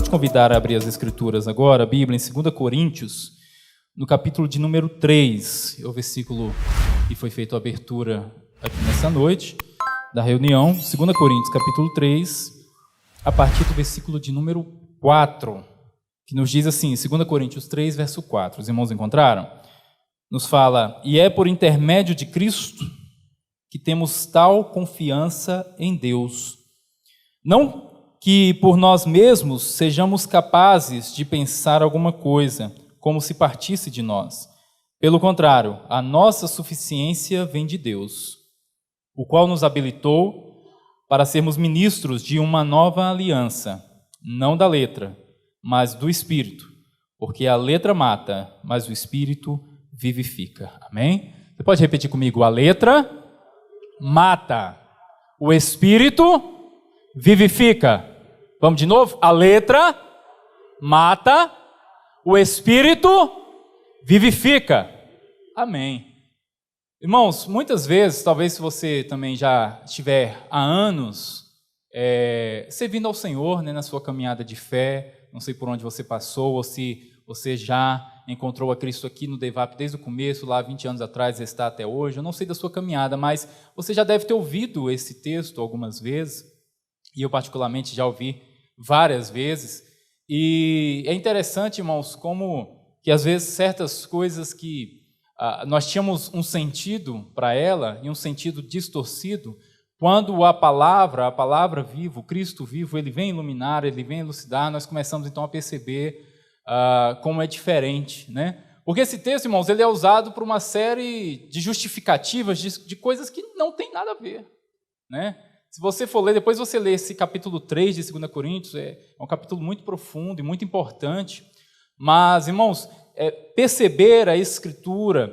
te convidar a abrir as Escrituras agora, a Bíblia, em 2 Coríntios, no capítulo de número 3, é o versículo que foi feita a abertura aqui nessa noite da reunião. 2 Coríntios, capítulo 3, a partir do versículo de número 4, que nos diz assim, 2 Coríntios 3, verso 4. Os irmãos encontraram? Nos fala: e é por intermédio de Cristo que temos tal confiança em Deus. Não que por nós mesmos sejamos capazes de pensar alguma coisa, como se partisse de nós. Pelo contrário, a nossa suficiência vem de Deus, o qual nos habilitou para sermos ministros de uma nova aliança, não da letra, mas do Espírito, porque a letra mata, mas o Espírito vivifica. Amém? Você pode repetir comigo? A letra mata, o Espírito vivifica. Vamos de novo? A letra mata, o Espírito vivifica. Amém. Irmãos, muitas vezes, talvez se você também já estiver há anos servindo ao Senhor, né, na sua caminhada de fé, não sei por onde você passou, ou se você já encontrou a Cristo aqui no DEVAP desde o começo, lá 20 anos atrás, está até hoje, eu não sei da sua caminhada, mas você já deve ter ouvido esse texto algumas vezes, e eu particularmente já ouvi várias vezes, e é interessante, irmãos, como que às vezes certas coisas que nós tínhamos um sentido para ela, e um sentido distorcido, quando a palavra viva, o Cristo vivo, ele vem iluminar, ele vem elucidar, nós começamos então a perceber como é diferente, né? Porque esse texto, irmãos, ele é usado por uma série de justificativas de coisas que não tem nada a ver, né? Se você for ler, depois você lê esse capítulo 3 de 2 Coríntios, é um capítulo muito profundo e muito importante, mas, irmãos, perceber a Escritura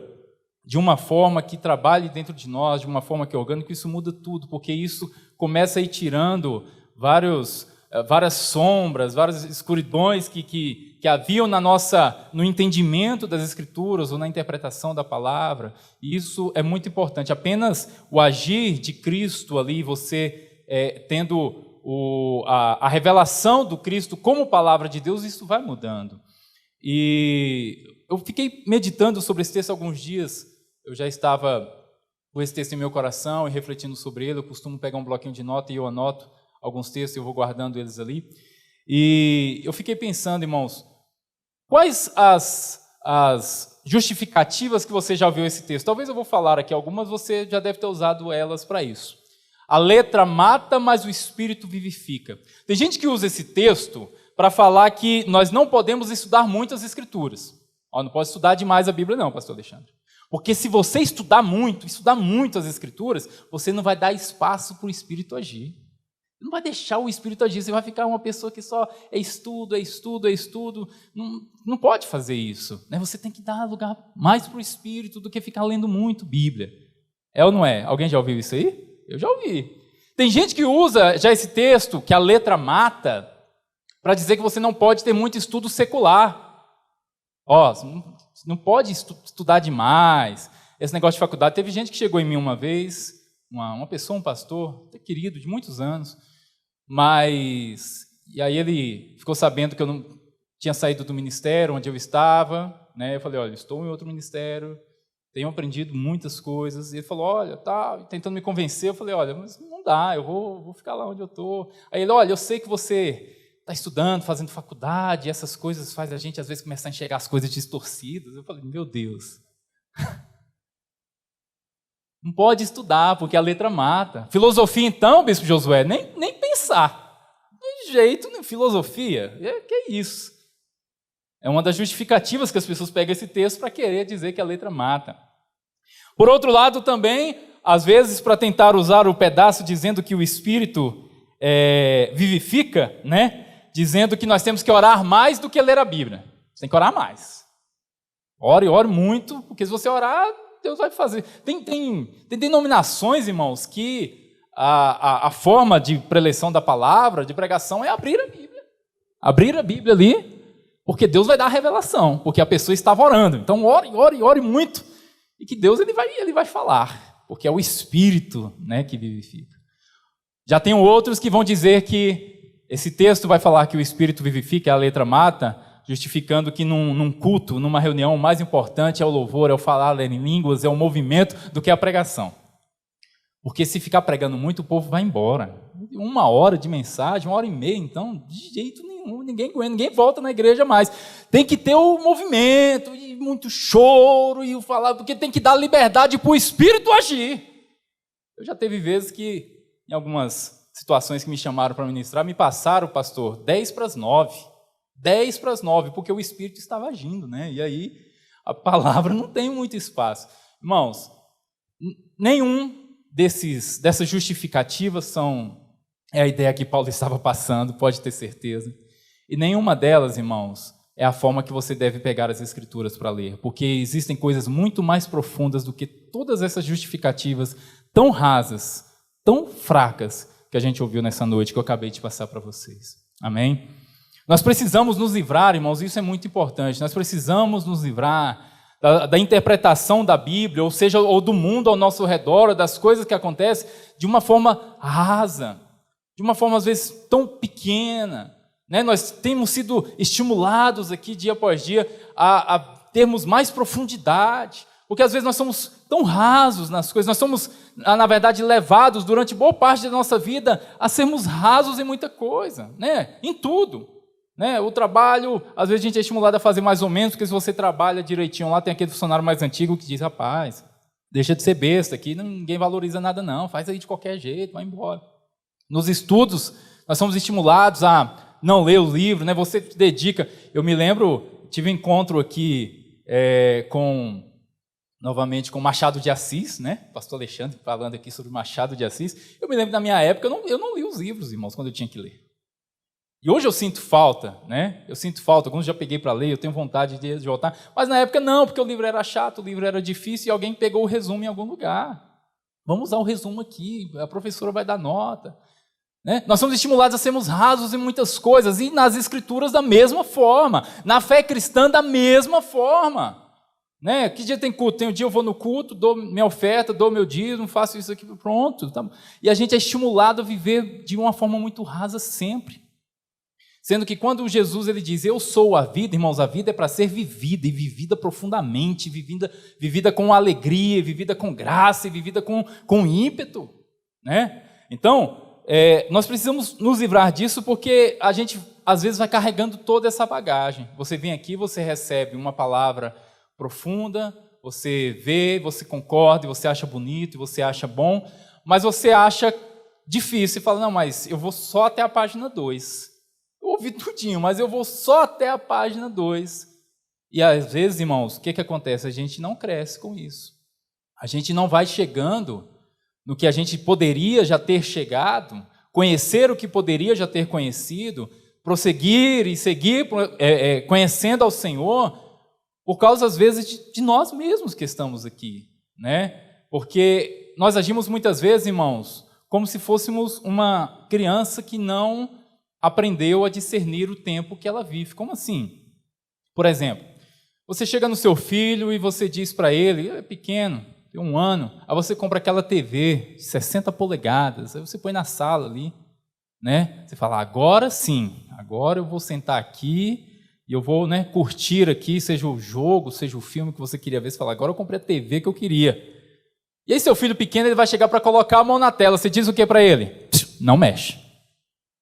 de uma forma que trabalhe dentro de nós, de uma forma que é orgânica, isso muda tudo, porque isso começa a ir tirando várias sombras, várias escuridões que haviam no entendimento das Escrituras ou na interpretação da palavra, e isso é muito importante. Apenas o agir de Cristo ali, você tendo a revelação do Cristo como palavra de Deus, isso vai mudando. E eu fiquei meditando sobre esse texto há alguns dias, eu já estava com esse texto em meu coração e refletindo sobre ele. Eu costumo pegar um bloquinho de nota e eu anoto alguns textos e eu vou guardando eles ali. E eu fiquei pensando, irmãos, quais as justificativas que você já viu esse texto? Talvez eu vou falar aqui algumas, você já deve ter usado elas para isso. A letra mata, mas o Espírito vivifica. Tem gente que usa esse texto para falar que nós não podemos estudar muito as Escrituras. Não pode estudar demais a Bíblia não, pastor Alexandre. Porque se você estudar muito as Escrituras, você não vai dar espaço para o Espírito agir. Não vai deixar o Espírito agir, você vai ficar uma pessoa que só é estudo. Não pode fazer isso, né? Você tem que dar lugar mais para o Espírito do que ficar lendo muito Bíblia. É ou não é? Alguém já ouviu isso aí? Eu já ouvi. Tem gente que usa já esse texto, que a letra mata, para dizer que você não pode ter muito estudo secular. Não pode estudar demais. Esse negócio de faculdade. Teve gente que chegou em mim uma vez, uma pessoa, um pastor, até querido, de muitos anos, e aí ele ficou sabendo que eu não tinha saído do ministério onde eu estava, né? Eu falei, olha, estou em outro ministério, tenho aprendido muitas coisas, e ele falou, olha, tentando me convencer. Eu falei, olha, mas não dá, eu vou ficar lá onde eu estou. Aí ele, olha, eu sei que você está estudando, fazendo faculdade, essas coisas fazem a gente, às vezes, começar a enxergar as coisas distorcidas. Eu falei, meu Deus, não pode estudar, porque a letra mata. Filosofia, então, bispo Josué, nem pensar. De jeito, filosofia, que é isso? É uma das justificativas que as pessoas pegam esse texto para querer dizer que a letra mata. Por outro lado, também, às vezes, para tentar usar o pedaço dizendo que o Espírito vivifica, né? Dizendo que nós temos que orar mais do que ler a Bíblia. Você tem que orar mais. Ore muito, porque se você orar, Deus vai fazer. Tem denominações, irmãos, que a forma de preleção da palavra, de pregação, é abrir a Bíblia. Abrir a Bíblia ali, porque Deus vai dar a revelação, porque a pessoa estava orando. Então, ore muito, e que Deus ele vai falar, porque é o Espírito, né, que vivifica. Já tem outros que vão dizer que esse texto vai falar que o Espírito vivifica, a letra mata, justificando que num culto, numa reunião, o mais importante é o louvor, é o falar em línguas, é o movimento, do que a pregação. Porque se ficar pregando muito, o povo vai embora. 1 hora de mensagem, 1h30, então, de jeito nenhum, ninguém volta na igreja mais. Tem que ter o movimento, e muito choro, e o falar, porque tem que dar liberdade para o Espírito agir. Eu já teve vezes que, em algumas situações que me chamaram para ministrar, me passaram, pastor, 10:09. 10:09, porque o Espírito estava agindo, né? E aí a palavra não tem muito espaço. Irmãos, nenhum dessas justificativas é a ideia que Paulo estava passando, pode ter certeza. E nenhuma delas, irmãos, é a forma que você deve pegar as Escrituras para ler, porque existem coisas muito mais profundas do que todas essas justificativas tão rasas, tão fracas, que a gente ouviu nessa noite, que eu acabei de passar para vocês. Amém? Nós precisamos nos livrar, irmãos, isso é muito importante, nós precisamos nos livrar da interpretação da Bíblia, ou seja, ou do mundo ao nosso redor, das coisas que acontecem, de uma forma rasa, de uma forma às vezes tão pequena, né? Nós temos sido estimulados aqui dia após dia a termos mais profundidade, porque às vezes nós somos tão rasos nas coisas, nós somos, na verdade, levados durante boa parte da nossa vida a sermos rasos em muita coisa, né? Em tudo. Né? O trabalho, às vezes a gente é estimulado a fazer mais ou menos, porque se você trabalha direitinho lá, tem aquele funcionário mais antigo que diz, rapaz, deixa de ser besta aqui, ninguém valoriza nada não, faz aí de qualquer jeito, vai embora. Nos estudos, nós somos estimulados a não ler o livro, né? Você se dedica. Eu me lembro, tive um encontro aqui novamente com Machado de Assis, né? Pastor Alexandre falando aqui sobre Machado de Assis. Eu me lembro da minha época, eu não li os livros, irmãos, quando eu tinha que ler. E hoje eu sinto falta, né? Eu sinto falta, alguns já peguei para ler, eu tenho vontade de voltar, mas na época não, porque o livro era chato, o livro era difícil e alguém pegou o resumo em algum lugar. Vamos usar o resumo aqui, a professora vai dar nota. Né? Nós somos estimulados a sermos rasos em muitas coisas, e nas Escrituras da mesma forma, na fé cristã da mesma forma. Né? Que dia tem culto? Tem um dia eu vou no culto, dou minha oferta, dou meu dízimo, faço isso aqui, pronto. Tá? E a gente é estimulado a viver de uma forma muito rasa sempre. Sendo que quando Jesus ele diz, eu sou a vida, irmãos, a vida é para ser vivida, e vivida profundamente, vivida com alegria, vivida com graça, e vivida com ímpeto. Né? Então, nós precisamos nos livrar disso, porque a gente, às vezes, vai carregando toda essa bagagem. Você vem aqui, você recebe uma palavra profunda, você vê, você concorda, você acha bonito, você acha bom, mas você acha difícil, e fala, não, mas eu vou só até a página 2. Eu ouvi tudinho, mas eu vou só até a página 2. E às vezes, irmãos, o que acontece? A gente não cresce com isso. A gente não vai chegando no que a gente poderia já ter chegado, conhecer o que poderia já ter conhecido, prosseguir e seguir conhecendo ao Senhor, por causa, às vezes, de nós mesmos que estamos aqui. Né? Porque nós agimos muitas vezes, irmãos, como se fôssemos uma criança que não aprendeu a discernir o tempo que ela vive. Como assim? Por exemplo, você chega no seu filho e você diz para ele, é pequeno, tem 1 ano, aí você compra aquela TV de 60 polegadas, aí você põe na sala ali, né? Você fala, agora sim, agora eu vou sentar aqui e eu vou, né, curtir aqui, seja o jogo, seja o filme que você queria ver, você fala, agora eu comprei a TV que eu queria. E aí seu filho pequeno ele vai chegar para colocar a mão na tela, você diz o que para ele? Não mexe.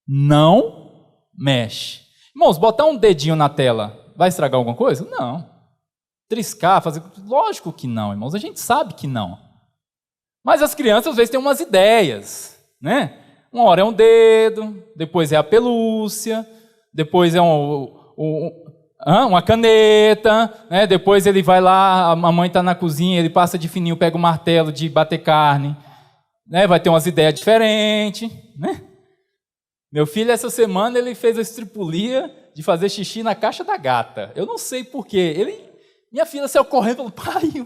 Não mexe. Irmãos, botar um dedinho na tela vai estragar alguma coisa? Não. Triscar, fazer... Lógico que não, irmãos. A gente sabe que não. Mas as crianças, às vezes, têm umas ideias, né? Uma hora é um dedo, depois é a pelúcia, depois é uma caneta, né? Depois ele vai lá, a mamãe está na cozinha, ele passa de fininho, pega o martelo de bater carne, né? Vai ter umas ideias diferentes, né? Meu filho, essa semana, ele fez a estripulia de fazer xixi na caixa da gata. Eu não sei porquê. Minha filha saiu correndo e falou, pai,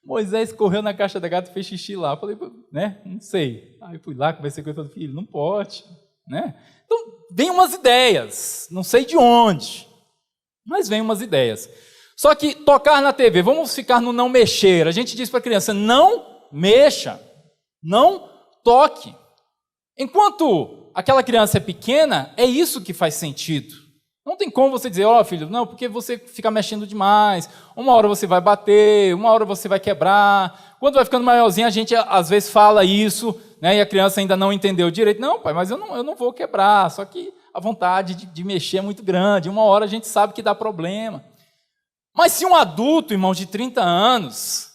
Moisés correu na caixa da gata e fez xixi lá. Eu falei, né? Não sei. Aí eu fui lá, conversei com ele e falei, filho, não pode. Né? Então, vem umas ideias. Não sei de onde, mas vem umas ideias. Só que tocar na TV, vamos ficar no não mexer. A gente diz para a criança, não mexa, não toque. Enquanto aquela criança é pequena, é isso que faz sentido. Não tem como você dizer, filho, não, porque você fica mexendo demais, uma hora você vai bater, uma hora você vai quebrar. Quando vai ficando maiorzinho, a gente às vezes fala isso, né, e a criança ainda não entendeu direito. Não, pai, mas eu não vou quebrar, só que a vontade de mexer é muito grande, uma hora a gente sabe que dá problema. Mas se um adulto, irmão, de 30 anos,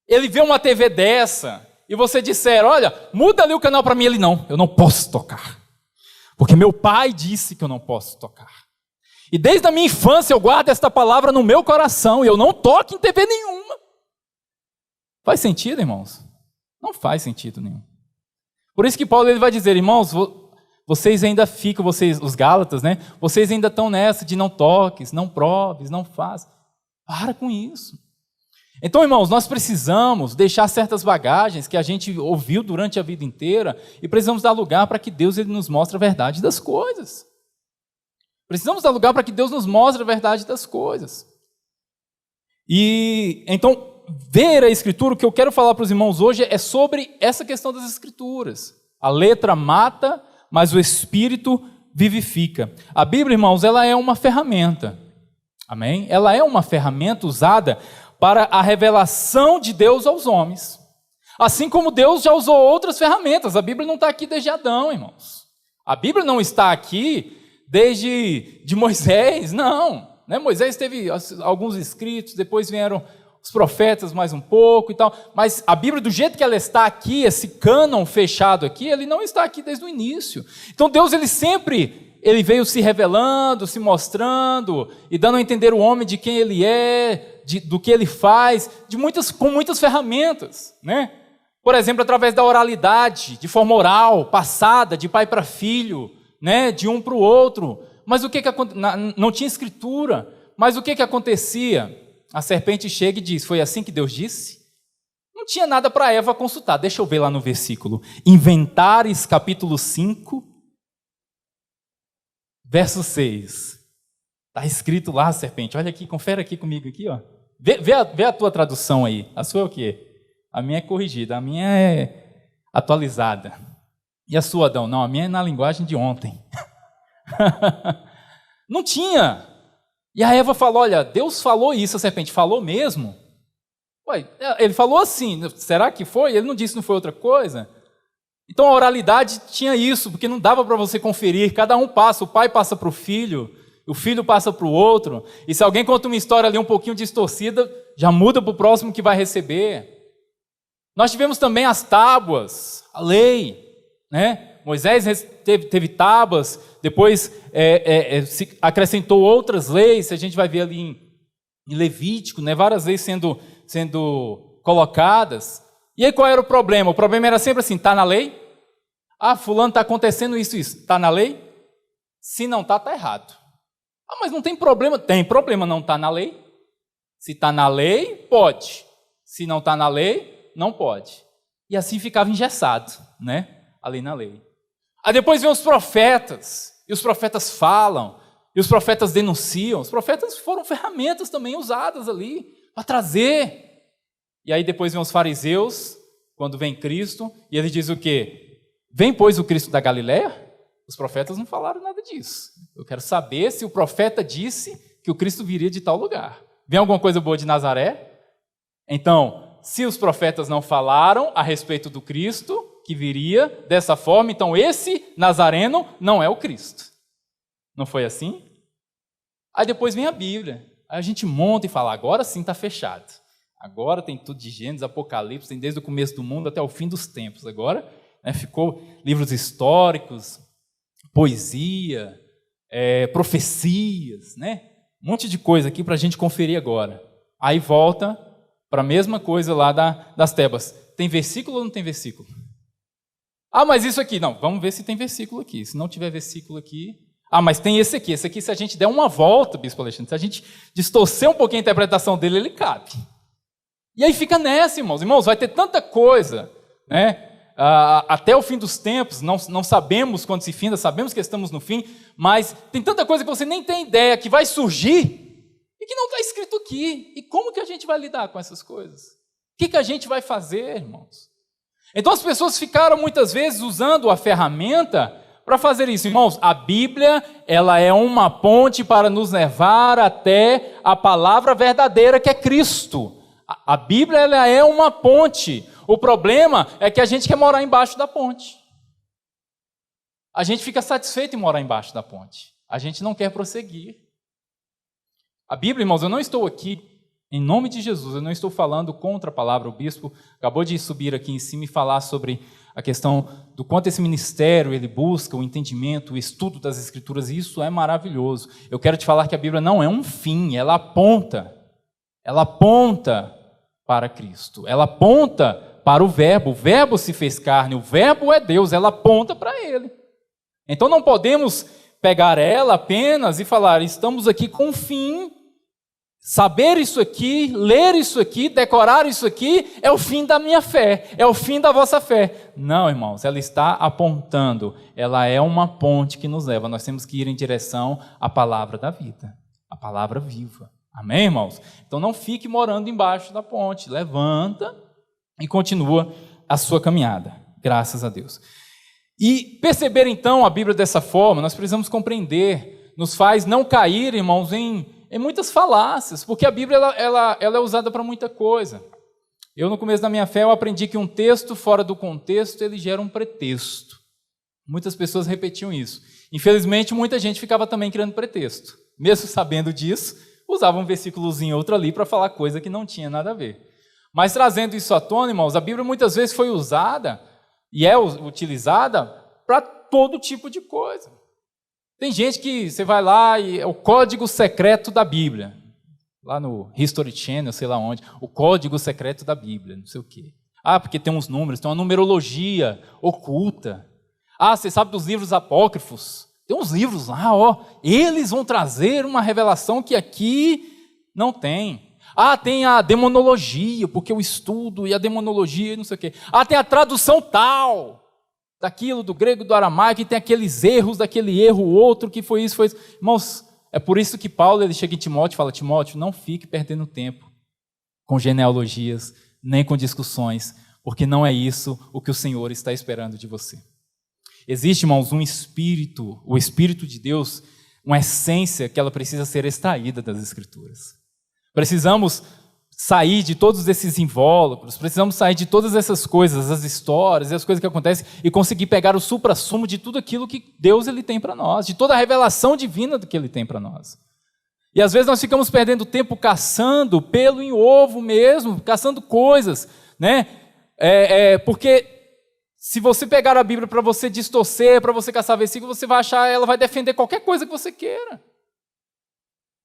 ele vê uma TV dessa, e você disser, olha, muda ali o canal para mim, ele não, eu não posso tocar. Porque meu pai disse que eu não posso tocar. E desde a minha infância eu guardo esta palavra no meu coração e eu não toco em TV nenhuma. Faz sentido, irmãos? Não faz sentido nenhum. Por isso que Paulo ele vai dizer, irmãos, vocês ainda ficam, os Gálatas, né? Vocês ainda estão nessa de não toques, não proves, não faz. Para com isso. Então, irmãos, nós precisamos deixar certas bagagens que a gente ouviu durante a vida inteira e precisamos dar lugar para que Deus ele nos mostre a verdade das coisas. Precisamos dar lugar para que Deus nos mostre a verdade das coisas. E, então, ver a Escritura, o que eu quero falar para os irmãos hoje é sobre essa questão das Escrituras. A letra mata, mas o Espírito vivifica. A Bíblia, irmãos, ela é uma ferramenta. Amém? Ela é uma ferramenta usada para a revelação de Deus aos homens. Assim como Deus já usou outras ferramentas. A Bíblia não está aqui desde Adão, irmãos. A Bíblia não está aqui desde Moisés, não. Né? Moisés teve alguns escritos, depois vieram os profetas mais um pouco e tal. Mas a Bíblia, do jeito que ela está aqui, esse cânon fechado aqui, ele não está aqui desde o início. Então Deus, ele veio se revelando, se mostrando e dando a entender o homem de quem ele é, do que ele faz, com muitas ferramentas, né? Por exemplo, através da oralidade, de forma oral, passada, de pai para filho, né? De um para o outro. Mas o que não tinha escritura, mas o que acontecia? A serpente chega e diz, foi assim que Deus disse? Não tinha nada para Eva consultar. Deixa eu ver lá no versículo. Inventares, capítulo 5, verso 6. Está escrito lá, serpente. Olha aqui, confere aqui comigo. Aqui, ó. Vê a tua tradução aí. A sua é o quê? A minha é corrigida, a minha é atualizada. E a sua, Adão? Não, a minha é na linguagem de ontem. Não tinha. E a Eva falou, olha, Deus falou isso, a serpente falou mesmo? Ué, ele falou assim, será que foi? Ele não disse, não foi outra coisa? Então a oralidade tinha isso, porque não dava para você conferir, cada um passa, o pai passa para o filho passa para o outro, e se alguém conta uma história ali um pouquinho distorcida, já muda para o próximo que vai receber. Nós tivemos também as tábuas, a lei, né? Moisés teve tábuas, depois se acrescentou outras leis, a gente vai ver ali em Levítico, né? Várias leis sendo colocadas. E aí qual era o problema? O problema era sempre assim, está na lei? Fulano está acontecendo isso, está na lei? Se não está, está errado. Mas não tem problema. Tem problema, não está na lei. Se está na lei, pode. Se não está na lei, não pode. E assim ficava engessado, né? Ali na lei. Aí depois vem os profetas, e os profetas falam, e os profetas denunciam. Os profetas foram ferramentas também usadas ali para trazer. E aí depois vem os fariseus, quando vem Cristo, e ele diz o quê? Vem, pois, o Cristo da Galileia? Os profetas não falaram nada disso. Eu quero saber se o profeta disse que o Cristo viria de tal lugar. Vem alguma coisa boa de Nazaré? Então, se os profetas não falaram a respeito do Cristo que viria dessa forma, então esse Nazareno não é o Cristo. Não foi assim? Aí depois vem a Bíblia. Aí a gente monta e fala, agora sim está fechado. Agora tem tudo de Gênesis, Apocalipse, tem desde o começo do mundo até o fim dos tempos. Agora ficou livros históricos, poesia, profecias, né? Um monte de coisa aqui para a gente conferir agora. Aí volta para a mesma coisa lá das Tebas. Tem versículo ou não tem versículo? Mas isso aqui, não, vamos ver se tem versículo aqui. Se não tiver versículo aqui... mas tem esse aqui. Esse aqui, se a gente der uma volta, Bispo Alexandre, se a gente distorcer um pouquinho a interpretação dele, ele cabe. E aí fica nessa, irmãos. Irmãos, vai ter tanta coisa, né? Até o fim dos tempos, não sabemos quando se finda, sabemos que estamos no fim, mas tem tanta coisa que você nem tem ideia que vai surgir e que não está escrito aqui. E como que a gente vai lidar com essas coisas? O que a gente vai fazer, irmãos? Então as pessoas ficaram muitas vezes usando a ferramenta para fazer isso. Irmãos, a Bíblia, ela é uma ponte para nos levar até a palavra verdadeira que é Cristo. A Bíblia, ela é uma ponte. O problema é que a gente quer morar embaixo da ponte. A gente fica satisfeito em morar embaixo da ponte. A gente não quer prosseguir. A Bíblia, irmãos, eu não estou aqui, em nome de Jesus, eu não estou falando contra a palavra. O bispo acabou de subir aqui em cima e falar sobre a questão do quanto esse ministério ele busca o entendimento, o estudo das Escrituras, e isso é maravilhoso. Eu quero te falar que a Bíblia não é um fim, ela aponta para Cristo, ela aponta para o Verbo se fez carne, o Verbo é Deus, ela aponta para Ele. Então não podemos pegar ela apenas e falar, estamos aqui com um fim, saber isso aqui, ler isso aqui, decorar isso aqui, é o fim da minha fé, é o fim da vossa fé. Não, irmãos, ela está apontando, ela é uma ponte que nos leva, nós temos que ir em direção à palavra da vida, a palavra viva. Amém, irmãos? Então não fique morando embaixo da ponte, levanta e continua a sua caminhada, graças a Deus. E perceber então a Bíblia dessa forma, nós precisamos compreender, nos faz não cair, irmãos, em muitas falácias, porque a Bíblia ela é usada para muita coisa. Eu, no começo da minha fé, eu aprendi que um texto fora do contexto, ele gera um pretexto. Muitas pessoas repetiam isso. Infelizmente, muita gente ficava também criando pretexto. Mesmo sabendo disso, usava um versículozinho outro ali para falar coisa que não tinha nada a ver. Mas trazendo isso à tona, irmãos, a Bíblia muitas vezes foi usada e é utilizada para todo tipo de coisa. Tem gente que você vai lá e é o código secreto da Bíblia. Lá no History Channel, sei lá onde, o código secreto da Bíblia, não sei o quê. Ah, porque tem uns números, tem uma numerologia oculta. Ah, você sabe dos livros apócrifos? Tem uns livros lá, ó, eles vão trazer uma revelação que aqui não tem. Ah, tem a demonologia, porque o estudo e a demonologia, não sei o quê. Ah, tem a tradução tal, daquilo, do grego, do aramaico, e tem aqueles erros, daquele erro outro, que foi isso, foi isso. Irmãos, é por isso que Paulo ele chega em Timóteo e fala, Timóteo, não fique perdendo tempo com genealogias, nem com discussões, porque não é isso o que o Senhor está esperando de você. Existe, irmãos, um espírito, o Espírito de Deus, uma essência que ela precisa ser extraída das Escrituras. Precisamos sair de todos esses invólucros, precisamos sair de todas essas coisas, as histórias, as coisas que acontecem, e conseguir pegar o suprassumo de tudo aquilo que Deus ele tem para nós, de toda a revelação divina do que Ele tem para nós. E às vezes nós ficamos perdendo tempo caçando pelo em ovo mesmo, caçando coisas, né? Porque se você pegar a Bíblia para você distorcer, para você caçar versículo, você vai achar, ela vai defender qualquer coisa que você queira.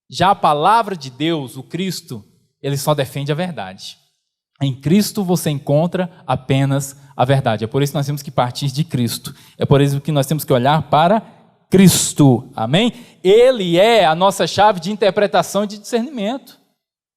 Já a palavra de Deus, o Cristo, ele só defende a verdade. Em Cristo você encontra apenas a verdade. É por isso que nós temos que partir de Cristo. É por isso que nós temos que olhar para Cristo. Amém? Ele é a nossa chave de interpretação e de discernimento.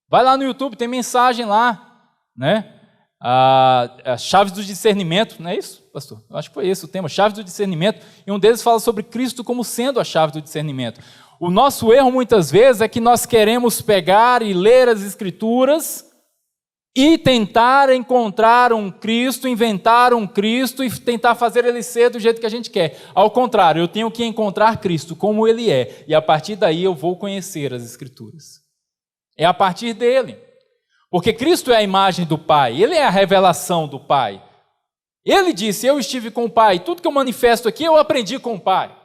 Vai lá no YouTube, tem mensagem lá, né? As chaves do discernimento, não é isso, pastor? Eu acho que foi esse o tema, chaves do discernimento. E um deles fala sobre Cristo como sendo a chave do discernimento. O nosso erro muitas vezes é que nós queremos pegar e ler as Escrituras e tentar encontrar um Cristo, inventar um Cristo e tentar fazer ele ser do jeito que a gente quer. Ao contrário, eu tenho que encontrar Cristo como ele é, e a partir daí eu vou conhecer as Escrituras. É a partir dele. Porque Cristo é a imagem do Pai, ele é a revelação do Pai. Ele disse, eu estive com o Pai, tudo que eu manifesto aqui eu aprendi com o Pai.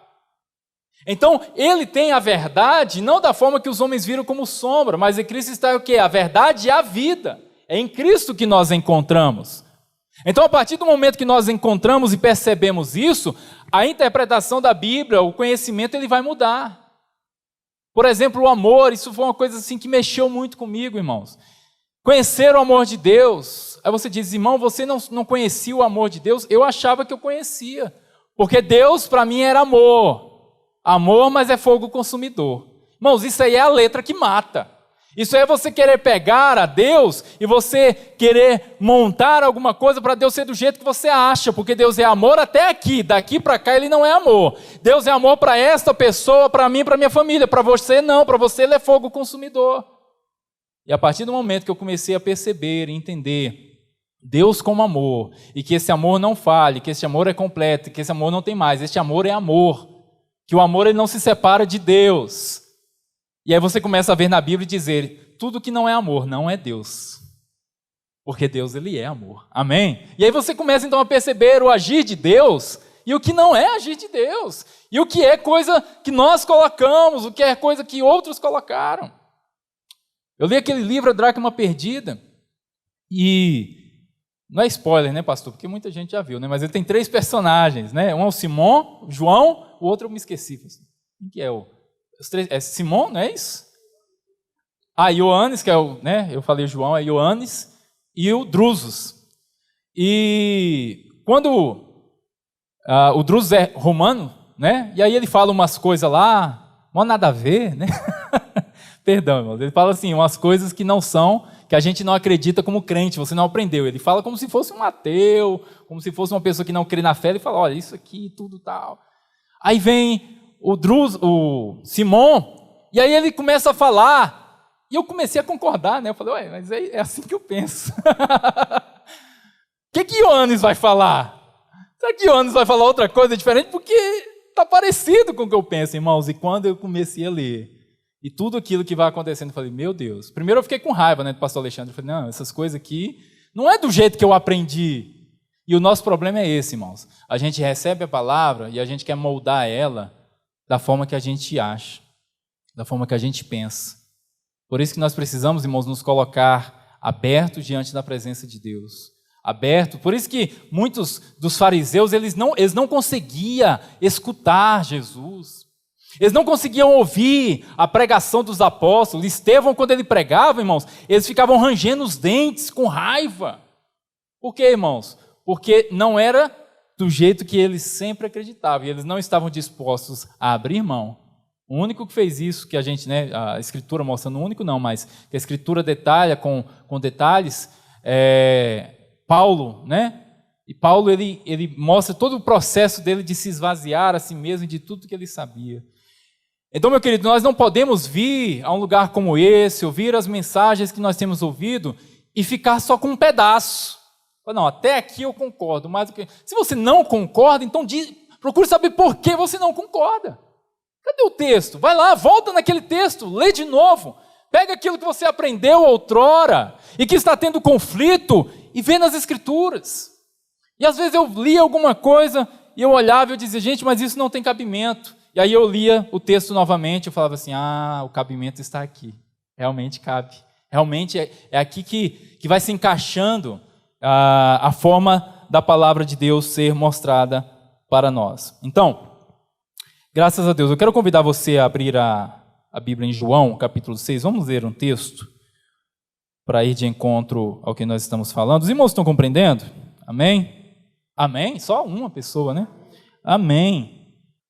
Então, ele tem a verdade, não da forma que os homens viram como sombra, mas em Cristo está o quê? A verdade e a vida. É em Cristo que nós encontramos. Então, a partir do momento que nós encontramos e percebemos isso, a interpretação da Bíblia, o conhecimento, ele vai mudar. Por exemplo, o amor, isso foi uma coisa assim que mexeu muito comigo, irmãos. Conhecer o amor de Deus. Aí você diz, irmão, você não conhecia o amor de Deus? Eu achava que eu conhecia. Porque Deus, para mim, era amor. Amor, mas é fogo consumidor. Irmãos, isso aí é a letra que mata. Isso aí é você querer pegar a Deus e você querer montar alguma coisa para Deus ser do jeito que você acha, porque Deus é amor até aqui, daqui para cá ele não é amor. Deus é amor para esta pessoa, para mim, para minha família, para você não, para você ele é fogo consumidor. E a partir do momento que eu comecei a perceber e entender Deus como amor, e que esse amor não falhe, que esse amor é completo, que esse amor não tem mais, este amor é amor, que o amor ele não se separa de Deus. E aí você começa a ver na Bíblia e dizer, tudo que não é amor não é Deus, porque Deus ele é amor, amém? E aí você começa então a perceber o agir de Deus, e o que não é agir de Deus, e o que é coisa que nós colocamos, o que é coisa que outros colocaram. Eu li aquele livro, A Dracma Perdida, e não é spoiler, né, pastor? Porque muita gente já viu, né? Mas ele tem 3 personagens, né? Um é o Simão, o João, o outro eu me esqueci. Quem que é o... Os 3... É Simão, não é isso? Ah, Ioannes, que é o... né? Eu falei João, é Ioannes, e o Drusus. E quando o Drusus é romano, né? E aí ele fala umas coisas lá, não há nada a ver, né? Perdão, irmãos. Ele fala assim, umas coisas que não são... que a gente não acredita como crente, você não aprendeu. Ele fala como se fosse um ateu, como se fosse uma pessoa que não crê na fé. Ele fala, olha, isso aqui, tudo tal. Aí vem o Simão, e aí ele começa a falar, e eu comecei a concordar, né? Eu falei, ué, mas é assim que eu penso. O que Ioannes vai falar? Será que Ioannes vai falar outra coisa diferente? Porque está parecido com o que eu penso, irmãos. E quando eu comecei a ler, e tudo aquilo que vai acontecendo, eu falei, meu Deus. Primeiro eu fiquei com raiva, né, do pastor Alexandre. Eu falei, não, essas coisas aqui não é do jeito que eu aprendi. E o nosso problema é esse, irmãos. A gente recebe a palavra e a gente quer moldar ela da forma que a gente acha, da forma que a gente pensa. Por isso que nós precisamos, irmãos, nos colocar abertos diante da presença de Deus. Aberto. Por isso que muitos dos fariseus, eles não conseguiam escutar Jesus. Eles não conseguiam ouvir a pregação dos apóstolos. Estevão, quando ele pregava, irmãos, eles ficavam rangendo os dentes com raiva. Por quê, irmãos? Porque não era do jeito que eles sempre acreditavam. E eles não estavam dispostos a abrir mão. O único que fez isso, que a gente, né, a Escritura mostrando, o único não, mas que a Escritura detalha com detalhes, Paulo, né? E Paulo, ele mostra todo o processo dele de se esvaziar a si mesmo de tudo que ele sabia. Então, meu querido, nós não podemos vir a um lugar como esse, ouvir as mensagens que nós temos ouvido e ficar só com um pedaço. Não, até aqui eu concordo, mas se você não concorda, então procure saber por que você não concorda. Cadê o texto? Vai lá, volta naquele texto, lê de novo. Pega aquilo que você aprendeu outrora e que está tendo conflito e vê nas Escrituras. E às vezes eu lia alguma coisa e eu olhava e eu dizia, gente, mas isso não tem cabimento. E aí eu lia o texto novamente, eu falava assim, o cabimento está aqui, realmente cabe. Realmente é aqui que vai se encaixando a forma da palavra de Deus ser mostrada para nós. Então, graças a Deus, eu quero convidar você a abrir a Bíblia em João, capítulo 6. Vamos ler um texto para ir de encontro ao que nós estamos falando. Os irmãos estão compreendendo? Amém? Amém? Só uma pessoa, né? Amém.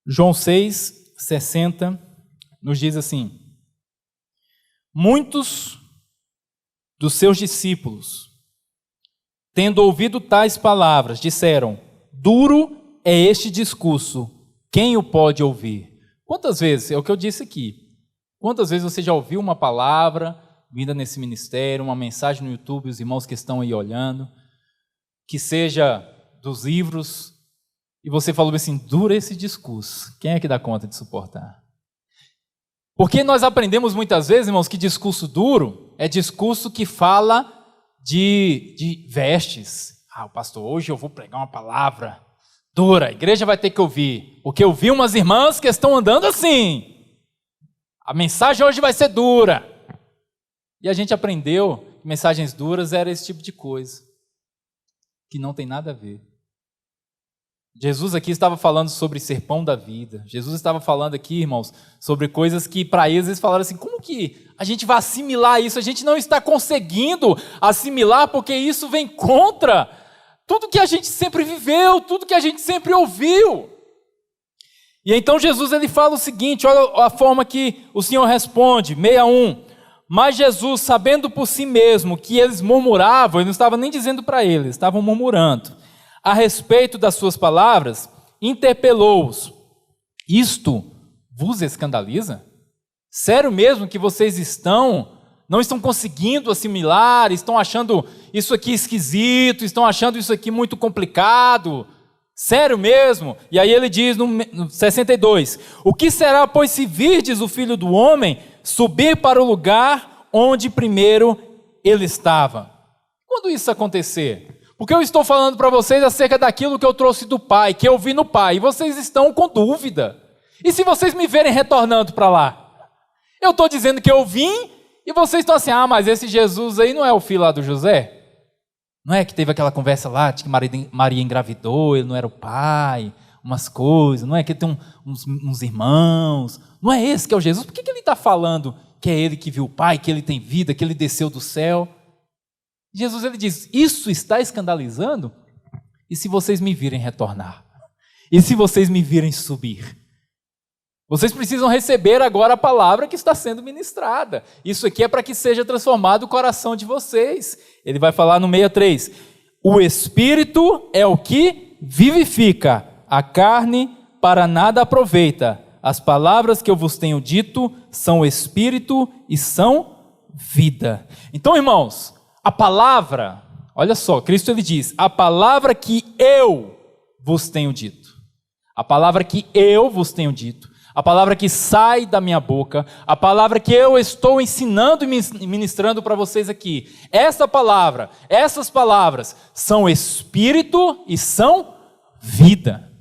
João 6:60 nos diz assim: muitos dos seus discípulos, tendo ouvido tais palavras, disseram, duro é este discurso, quem o pode ouvir? Quantas vezes, é o que eu disse aqui, quantas vezes você já ouviu uma palavra vinda nesse ministério, uma mensagem no YouTube, os irmãos que estão aí olhando, que seja dos livros, e você falou assim, dura esse discurso, quem é que dá conta de suportar? Porque nós aprendemos muitas vezes, irmãos, que discurso duro é discurso que fala de vestes. O pastor, hoje eu vou pregar uma palavra dura, a igreja vai ter que ouvir, porque eu vi umas irmãs que estão andando assim, a mensagem hoje vai ser dura. E a gente aprendeu que mensagens duras era esse tipo de coisa, que não tem nada a ver. Jesus aqui estava falando sobre ser pão da vida. Jesus estava falando aqui, irmãos, sobre coisas que para eles falaram assim, como que a gente vai assimilar isso? A gente não está conseguindo assimilar porque isso vem contra tudo que a gente sempre viveu, tudo que a gente sempre ouviu. E então Jesus ele fala o seguinte, olha a forma que o Senhor responde, 61. Mas Jesus, sabendo por si mesmo que eles murmuravam, ele não estava nem dizendo para eles, estavam murmurando a respeito das suas palavras, interpelou-os. Isto vos escandaliza? Sério mesmo que vocês estão não estão conseguindo assimilar, estão achando isso aqui esquisito, estão achando isso aqui muito complicado. Sério mesmo? E aí ele diz no 62, o que será, pois, se virdes o Filho do Homem subir para o lugar onde primeiro ele estava? Quando isso acontecer? Porque eu estou falando para vocês acerca daquilo que eu trouxe do Pai, que eu vi no Pai, e vocês estão com dúvida. E se vocês me verem retornando para lá? Eu estou dizendo que eu vim, e vocês estão assim, mas esse Jesus aí não é o filho lá do José? Não é que teve aquela conversa lá, de que Maria engravidou, ele não era o pai, umas coisas, não é que tem uns irmãos, não é esse que é o Jesus? Por que ele está falando que é ele que viu o Pai, que ele tem vida, que ele desceu do céu? Jesus, ele diz, isso está escandalizando? E se vocês me virem retornar? E se vocês me virem subir? Vocês precisam receber agora a palavra que está sendo ministrada. Isso aqui é para que seja transformado o coração de vocês. Ele vai falar no 63. O Espírito é o que vivifica, a carne para nada aproveita. As palavras que eu vos tenho dito são Espírito e são vida. Então, irmãos, a palavra, olha só, Cristo ele diz, a palavra que eu vos tenho dito. A palavra que eu vos tenho dito. A palavra que sai da minha boca, a palavra que eu estou ensinando e ministrando para vocês aqui. Essa palavra, essas palavras são Espírito e são vida.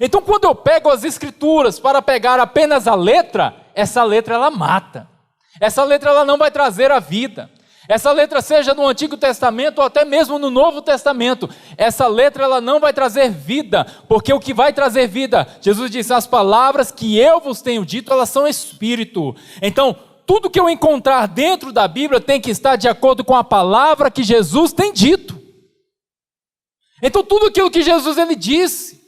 Então, quando eu pego as Escrituras para pegar apenas a letra, essa letra ela mata. Essa letra ela não vai trazer a vida. Essa letra seja no Antigo Testamento ou até mesmo no Novo Testamento, essa letra ela não vai trazer vida, porque o que vai trazer vida, Jesus disse, as palavras que eu vos tenho dito, elas são Espírito. Então, tudo que eu encontrar dentro da Bíblia tem que estar de acordo com a palavra que Jesus tem dito. Então, tudo aquilo que Jesus ele disse,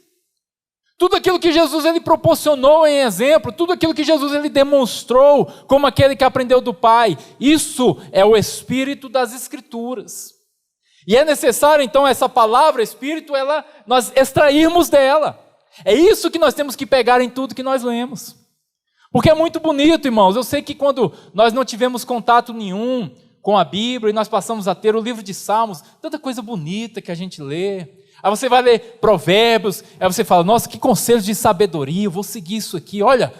tudo aquilo que Jesus ele proporcionou em exemplo, tudo aquilo que Jesus ele demonstrou como aquele que aprendeu do Pai, isso é o Espírito das Escrituras. E é necessário então essa palavra Espírito, nós extrairmos dela. É isso que nós temos que pegar em tudo que nós lemos. Porque é muito bonito, irmãos. Eu sei que quando nós não tivemos contato nenhum com a Bíblia e nós passamos a ter o livro de Salmos, tanta coisa bonita que a gente lê. Aí você vai ler Provérbios, aí você fala, nossa, que conselhos de sabedoria, eu vou seguir isso aqui, olha,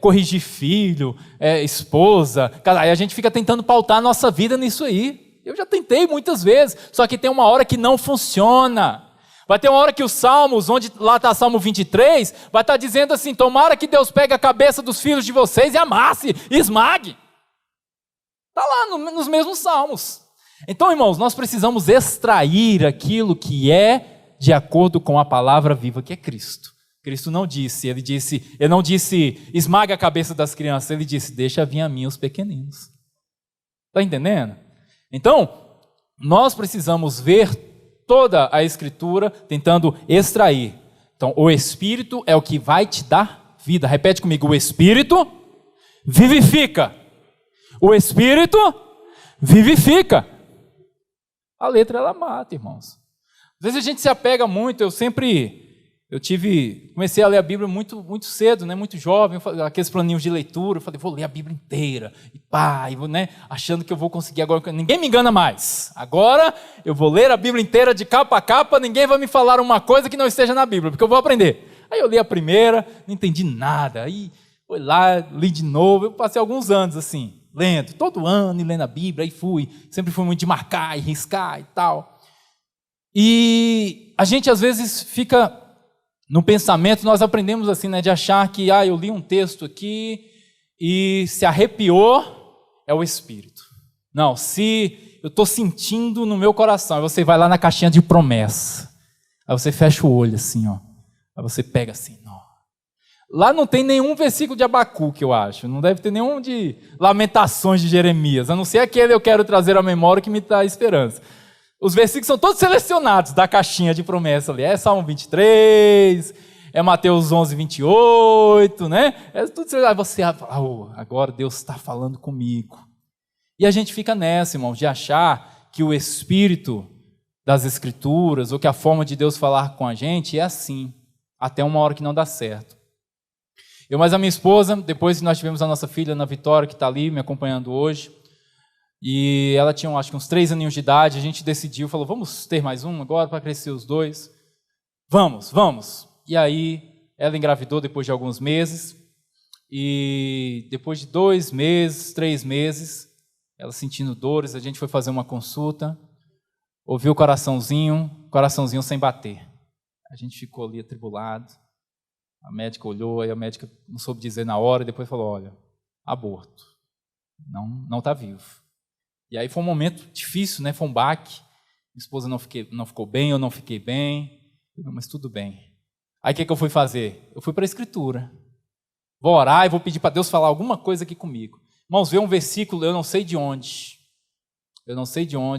corrigir filho, esposa, aí a gente fica tentando pautar a nossa vida nisso aí. Eu já tentei muitas vezes, só que tem uma hora que não funciona. Vai ter uma hora que os Salmos, onde lá está Salmo 23, vai estar dizendo assim, tomara que Deus pegue a cabeça dos filhos de vocês e amasse, e esmague. Está lá nos mesmos Salmos. Então, irmãos, nós precisamos extrair aquilo que é de acordo com a palavra viva que é Cristo. Cristo não disse, ele não disse, esmaga a cabeça das crianças, ele disse, deixa vir a mim os pequeninos. Está entendendo? Então, nós precisamos ver toda a Escritura tentando extrair. Então, o Espírito é o que vai te dar vida. Repete comigo, o Espírito vivifica. O Espírito vivifica. A letra, ela mata, irmãos. Às vezes a gente se apega muito, comecei a ler a Bíblia muito, muito cedo, né, muito jovem, aqueles planinhos de leitura, eu falei, vou ler a Bíblia inteira, achando que eu vou conseguir agora, ninguém me engana mais, agora eu vou ler a Bíblia inteira de capa a capa, ninguém vai me falar uma coisa que não esteja na Bíblia, porque eu vou aprender. Aí eu li a primeira, não entendi nada, aí fui lá, li de novo, eu passei alguns anos assim, lendo, todo ano, e lendo a Bíblia, aí sempre fui muito de marcar e riscar e tal. E a gente às vezes fica no pensamento, nós aprendemos assim, né, de achar que, eu li um texto aqui e se arrepiou, é o Espírito. Não, se eu estou sentindo no meu coração, aí você vai lá na caixinha de promessa, aí você fecha o olho assim, ó, aí você pega assim, ó. Lá não tem nenhum versículo de Abacuque, eu acho. Não deve ter nenhum de Lamentações de Jeremias. A não ser aquele eu quero trazer à memória que me dá esperança. Os versículos são todos selecionados da caixinha de promessa ali. É Salmo 23, é Mateus 11, 28, né? É tudo selecionado. Aí você fala, agora Deus está falando comigo. E a gente fica nessa, irmãos, de achar que o Espírito das Escrituras, ou que a forma de Deus falar com a gente é assim, até uma hora que não dá certo. Eu mais a minha esposa, depois que nós tivemos a nossa filha Ana Vitória, que está ali me acompanhando hoje, E ela tinha, acho que uns 3 aninhos de idade. A gente decidiu, falou, vamos ter mais um agora para crescer os 2? Vamos. E aí ela engravidou depois de alguns meses. E depois de 2 meses, 3 meses, ela sentindo dores, a gente foi fazer uma consulta, ouviu o coraçãozinho sem bater. A gente ficou ali atribulado, a médica olhou, aí a médica não soube dizer na hora, e depois falou, olha, aborto, não está vivo. E aí foi um momento difícil, né? Foi um baque, minha esposa não ficou bem, eu não fiquei bem, mas tudo bem. Aí o que eu fui fazer? Eu fui para a Escritura. Vou orar e vou pedir para Deus falar alguma coisa aqui comigo. Irmãos, veio um versículo, eu não sei de onde,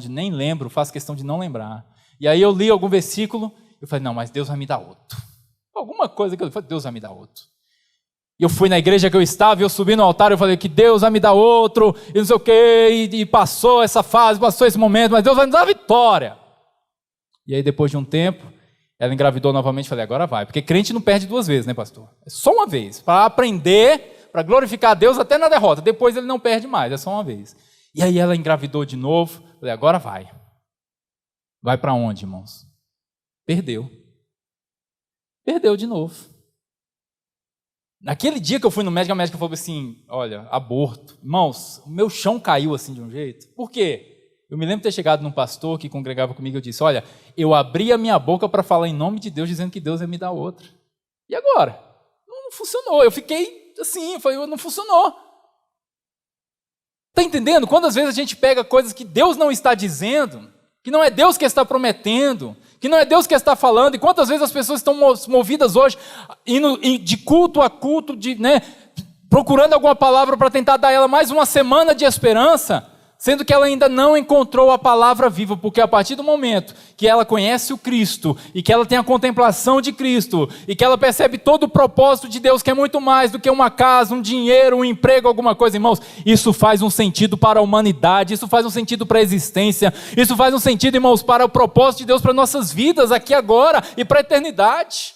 nem lembro, faço questão de não lembrar. E aí eu li algum versículo, eu falei, não, mas Deus vai me dar outro. Alguma coisa que eu falei, Deus vai me dar outro. E eu fui na igreja que eu estava, e eu subi no altar, eu falei que Deus vai me dar outro, e não sei o quê, e passou essa fase, passou esse momento, mas Deus vai me dar a vitória. E aí depois de um tempo, ela engravidou novamente, falei, agora vai, porque crente não perde 2 vezes, né, pastor? É só uma vez, para aprender, para glorificar a Deus até na derrota, depois ele não perde mais, é só uma vez. E aí ela engravidou de novo, falei, agora vai. Vai para onde, irmãos? Perdeu de novo. Naquele dia que eu fui no médico, a médica falou assim, olha, aborto. Irmãos, o meu chão caiu assim de um jeito. Por quê? Eu me lembro de ter chegado num pastor que congregava comigo e eu disse, olha, eu abri a minha boca para falar em nome de Deus, dizendo que Deus ia me dar outra. E agora? Não funcionou. Eu fiquei assim, não funcionou. Está entendendo? Quantas vezes a gente pega coisas que Deus não está dizendo, que não é Deus que está prometendo, que não é Deus que está falando, e quantas vezes as pessoas estão movidas hoje, indo de culto a culto, procurando alguma palavra para tentar dar a ela mais uma semana de esperança, sendo que ela ainda não encontrou a palavra viva, porque a partir do momento que ela conhece o Cristo, e que ela tem a contemplação de Cristo, e que ela percebe todo o propósito de Deus, que é muito mais do que uma casa, um dinheiro, um emprego, alguma coisa, irmãos, isso faz um sentido para a humanidade, isso faz um sentido para a existência, isso faz um sentido, irmãos, para o propósito de Deus para nossas vidas, aqui agora, e para a eternidade.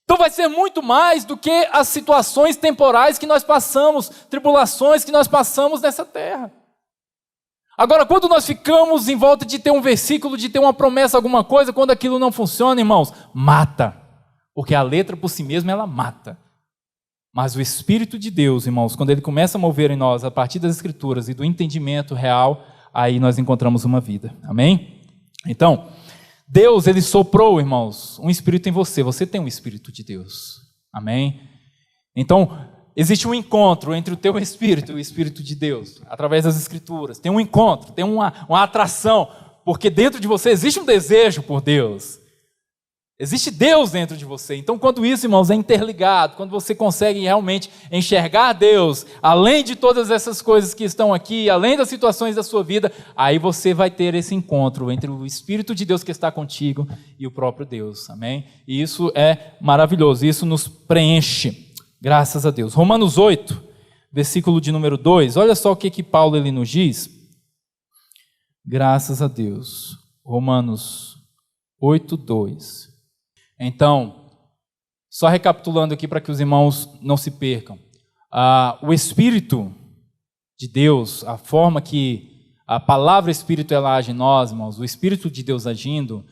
Então vai ser muito mais do que as situações temporais que nós passamos, tribulações que nós passamos nessa terra. Agora, quando nós ficamos em volta de ter um versículo, de ter uma promessa, alguma coisa, quando aquilo não funciona, irmãos, mata. Porque a letra por si mesma, ela mata. Mas o Espírito de Deus, irmãos, quando ele começa a mover em nós, a partir das Escrituras e do entendimento real, aí nós encontramos uma vida. Amém? Então, Deus, ele soprou, irmãos, um Espírito em você. Você tem um Espírito de Deus. Amém? Então, existe um encontro entre o teu Espírito e o Espírito de Deus, através das Escrituras. Tem um encontro, tem uma atração, porque dentro de você existe um desejo por Deus. Existe Deus dentro de você. Então, quando isso, irmãos, é interligado, quando você consegue realmente enxergar Deus, além de todas essas coisas que estão aqui, além das situações da sua vida, aí você vai ter esse encontro entre o Espírito de Deus que está contigo e o próprio Deus. Amém? E isso é maravilhoso, isso nos preenche. Graças a Deus. Romanos 8, versículo de número 2. Olha só o que Paulo ele nos diz. Graças a Deus. Romanos 8, 2. Então, só recapitulando aqui para que os irmãos não se percam. O Espírito de Deus, a forma que a palavra Espírito ela age em nós, irmãos, o Espírito de Deus agindo,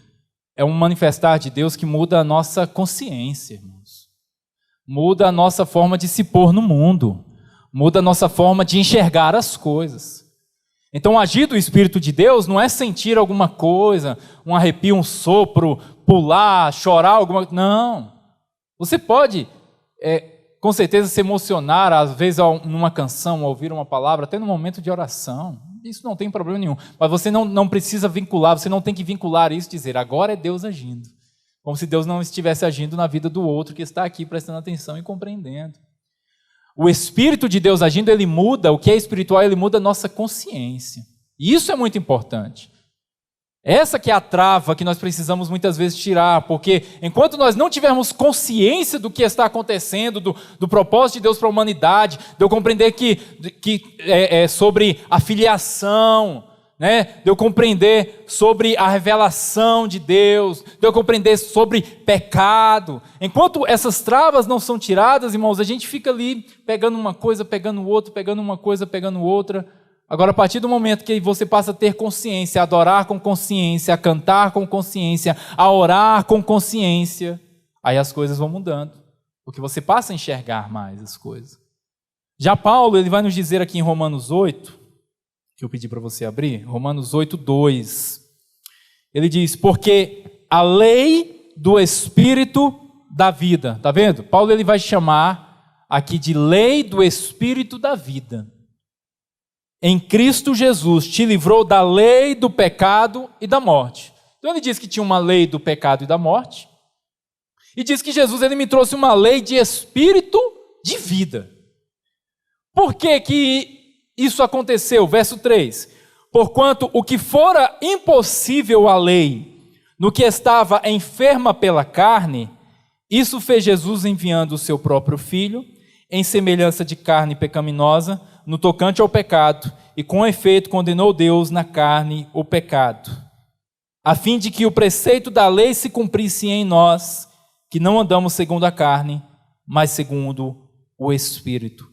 é um manifestar de Deus que muda a nossa consciência, irmãos. Muda a nossa forma de se pôr no mundo, muda a nossa forma de enxergar as coisas. Então, o agir do Espírito de Deus não é sentir alguma coisa, um arrepio, um sopro, pular, chorar, alguma coisa. Não. Você pode, com certeza, se emocionar, às vezes, numa canção, ouvir uma palavra, até no momento de oração. Isso não tem problema nenhum. Mas você não precisa vincular, você não tem que vincular isso e dizer, agora é Deus agindo. Como se Deus não estivesse agindo na vida do outro que está aqui prestando atenção e compreendendo. O Espírito de Deus agindo, ele muda, o que é espiritual, ele muda a nossa consciência. E isso é muito importante. Essa que é a trava que nós precisamos muitas vezes tirar, porque enquanto nós não tivermos consciência do que está acontecendo, do propósito de Deus para a humanidade, de eu compreender que é sobre a filiação, né? De eu compreender sobre a revelação de Deus, de eu compreender sobre pecado. Enquanto essas travas não são tiradas, irmãos, a gente fica ali pegando uma coisa, pegando outra, pegando uma coisa, pegando outra. Agora, a partir do momento que você passa a ter consciência, a adorar com consciência, a cantar com consciência, a orar com consciência, aí as coisas vão mudando, porque você passa a enxergar mais as coisas. Já Paulo, ele vai nos dizer aqui em Romanos 8, que eu pedi para você abrir, Romanos 8, 2. Ele diz, porque a lei do Espírito da vida, tá vendo? Paulo ele vai chamar aqui de lei do Espírito da vida. Em Cristo Jesus te livrou da lei do pecado e da morte. Então ele diz que tinha uma lei do pecado e da morte, e diz que Jesus ele me trouxe uma lei de espírito de vida. Por que que isso aconteceu? Verso 3. Porquanto o que fora impossível à lei, no que estava enferma pela carne, isso fez Jesus enviando o seu próprio Filho, em semelhança de carne pecaminosa, no tocante ao pecado, e com efeito condenou Deus na carne o pecado, a fim de que o preceito da lei se cumprisse em nós, que não andamos segundo a carne, mas segundo o Espírito.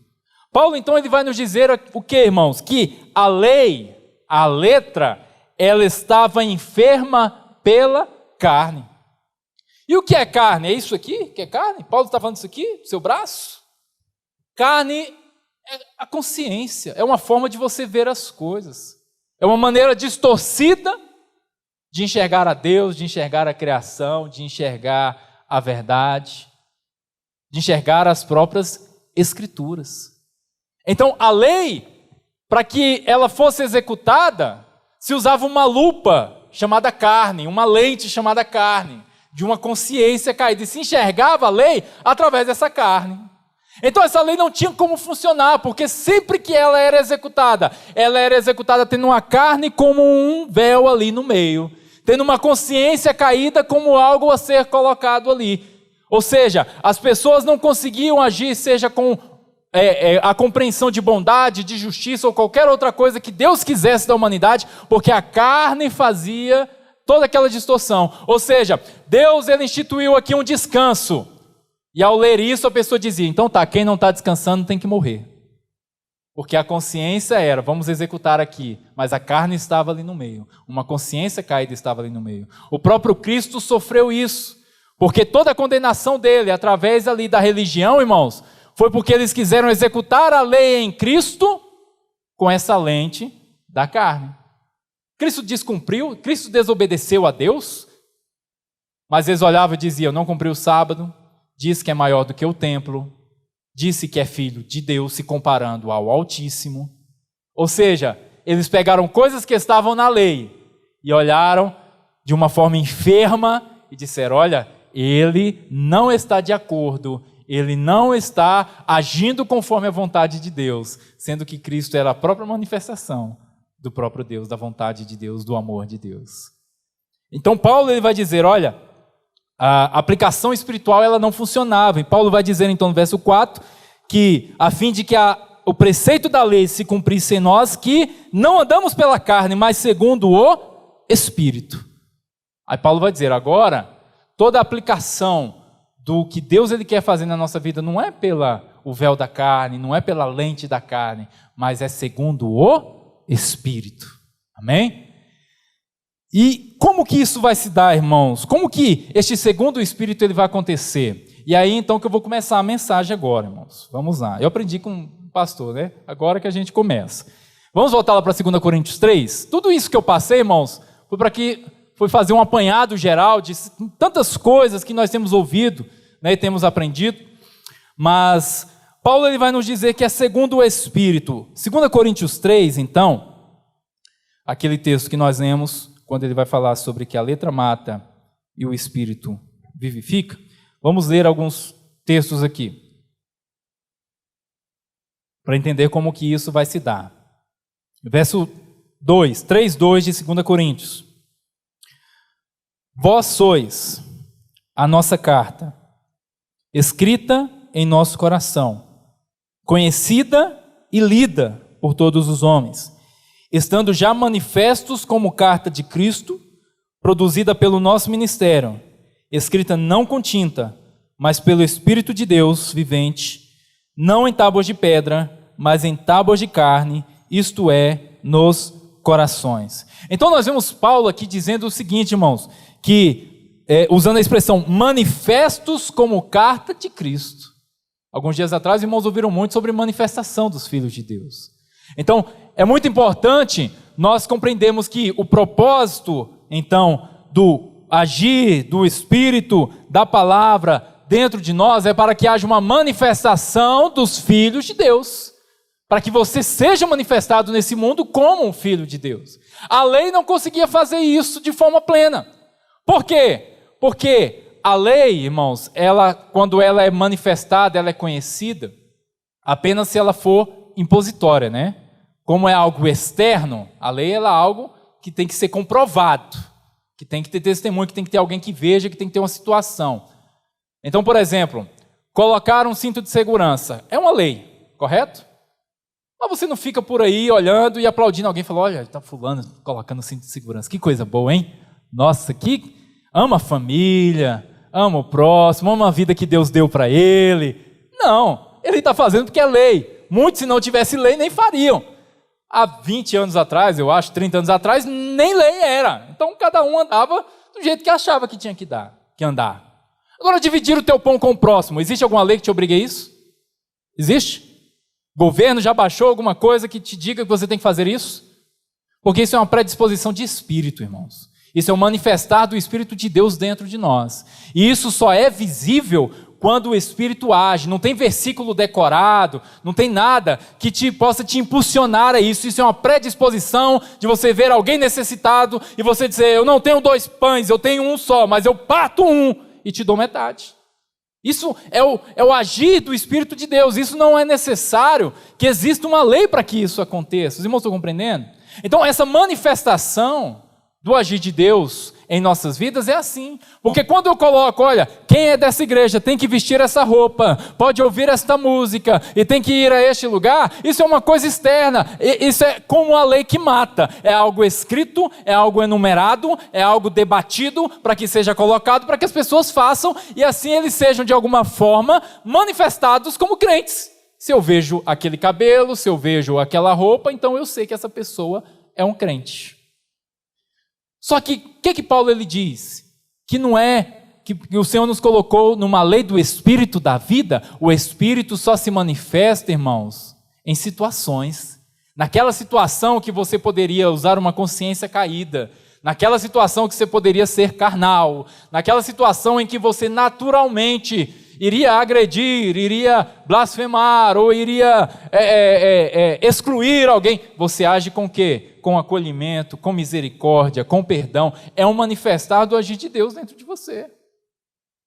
Paulo, então, ele vai nos dizer o que, irmãos? Que a lei, a letra, ela estava enferma pela carne. E o que é carne? É isso aqui que é carne? Paulo está falando isso aqui? Seu braço? Carne é a consciência, é uma forma de você ver as coisas. É uma maneira distorcida de enxergar a Deus, de enxergar a criação, de enxergar a verdade, de enxergar as próprias Escrituras. Então, a lei, para que ela fosse executada, se usava uma lupa chamada carne, uma lente chamada carne, de uma consciência caída, e se enxergava a lei através dessa carne. Então essa lei não tinha como funcionar, porque sempre que ela era executada tendo uma carne como um véu ali no meio, tendo uma consciência caída como algo a ser colocado ali. Ou seja, as pessoas não conseguiam agir, seja com a compreensão de bondade, de justiça ou qualquer outra coisa que Deus quisesse da humanidade, porque a carne fazia toda aquela distorção. Ou seja, Deus ele instituiu aqui um descanso. E ao ler isso, a pessoa dizia, então tá, quem não está descansando tem que morrer. Porque a consciência era, vamos executar aqui, mas a carne estava ali no meio. Uma consciência caída estava ali no meio. O próprio Cristo sofreu isso, porque toda a condenação dele, através ali da religião, irmãos, foi porque eles quiseram executar a lei em Cristo com essa lente da carne. Cristo descumpriu, Cristo desobedeceu a Deus, mas eles olhavam e diziam, não cumpriu o sábado, diz que é maior do que o templo, disse que é filho de Deus, se comparando ao Altíssimo. Ou seja, eles pegaram coisas que estavam na lei e olharam de uma forma enferma e disseram, olha, ele não está de acordo, ele não está agindo conforme a vontade de Deus, sendo que Cristo era a própria manifestação do próprio Deus, da vontade de Deus, do amor de Deus. Então Paulo ele vai dizer, olha, a aplicação espiritual ela não funcionava. E Paulo vai dizer então no verso 4, que a fim de que o preceito da lei se cumprisse em nós, que não andamos pela carne, mas segundo o Espírito. Aí Paulo vai dizer, agora, toda a aplicação do que Deus ele quer fazer na nossa vida não é pelo véu da carne, não é pela lente da carne, mas é segundo o Espírito. Amém? E como que isso vai se dar, irmãos? Como que este segundo Espírito ele vai acontecer? E aí então que eu vou começar a mensagem agora, irmãos. Vamos lá. Eu aprendi com o pastor, né? Agora que a gente começa. Vamos voltar lá para 2 Coríntios 3? Tudo isso que eu passei, irmãos, foi fazer um apanhado geral de tantas coisas que nós temos ouvido, né, e temos aprendido. Mas Paulo ele vai nos dizer que é segundo o Espírito. 2 Coríntios 3, então, aquele texto que nós lemos, quando ele vai falar sobre que a letra mata e o Espírito vivifica, vamos ler alguns textos aqui, para entender como que isso vai se dar. Verso 2, 3:2 de 2 Coríntios. Vós sois a nossa carta, escrita em nosso coração, conhecida e lida por todos os homens, estando já manifestos como carta de Cristo, produzida pelo nosso ministério, escrita não com tinta, mas pelo Espírito de Deus vivente, não em tábuas de pedra, mas em tábuas de carne, isto é, nos corações. Então nós vemos Paulo aqui dizendo o seguinte, irmãos, que usando a expressão manifestos como carta de Cristo. Alguns dias atrás, irmãos, ouviram muito sobre manifestação dos filhos de Deus. Então, é muito importante nós compreendermos que o propósito, então, do agir do Espírito, da palavra dentro de nós é para que haja uma manifestação dos filhos de Deus. Para que você seja manifestado nesse mundo como um filho de Deus. A lei não conseguia fazer isso de forma plena. Por quê? Porque a lei, irmãos, quando ela é manifestada, ela é conhecida apenas se ela for impositória, né? Como é algo externo, a lei ela é algo que tem que ser comprovado, que tem que ter testemunho, que tem que ter alguém que veja, que tem que ter uma situação. Então, por exemplo, colocar um cinto de segurança é uma lei, correto? Mas você não fica por aí olhando e aplaudindo alguém, falando, olha, está fulano colocando cinto de segurança, que coisa boa, hein? Nossa, que ama a família, ama o próximo, ama a vida que Deus deu para ele. Não, ele está fazendo porque é lei. Muitos, se não tivesse lei, nem fariam. Há 20 anos atrás, eu acho, 30 anos atrás, nem lei era. Então, cada um andava do jeito que achava que tinha que andar. Agora, dividir o teu pão com o próximo. Existe alguma lei que te obrigue a isso? Existe? O governo já baixou alguma coisa que te diga que você tem que fazer isso? Porque isso é uma predisposição de espírito, irmãos. Isso é o manifestar do Espírito de Deus dentro de nós. E isso só é visível quando o Espírito age. Não tem versículo decorado, não tem nada que possa te impulsionar a isso. Isso é uma predisposição de você ver alguém necessitado e você dizer, eu não tenho 2 pães, eu tenho um só, mas eu parto um e te dou metade. Isso é o agir do Espírito de Deus. Isso não é necessário que exista uma lei para que isso aconteça. Os irmãos estão compreendendo? Então, essa manifestação do agir de Deus em nossas vidas é assim. Porque quando eu coloco, olha, quem é dessa igreja tem que vestir essa roupa, pode ouvir esta música e tem que ir a este lugar, isso é uma coisa externa. Isso é como a lei que mata. É algo escrito, é algo enumerado, é algo debatido para que seja colocado, para que as pessoas façam e assim eles sejam de alguma forma manifestados como crentes. Se eu vejo aquele cabelo, se eu vejo aquela roupa, então eu sei que essa pessoa é um crente. Só que o que Paulo ele diz? Que não é que o Senhor nos colocou numa lei do Espírito da vida. O Espírito só se manifesta, irmãos, em situações. Naquela situação que você poderia usar uma consciência caída. Naquela situação que você poderia ser carnal. Naquela situação em que você naturalmente iria agredir, iria blasfemar ou iria excluir alguém. Você age com o quê? Com acolhimento, com misericórdia, com perdão. É um manifestar do agir de Deus dentro de você.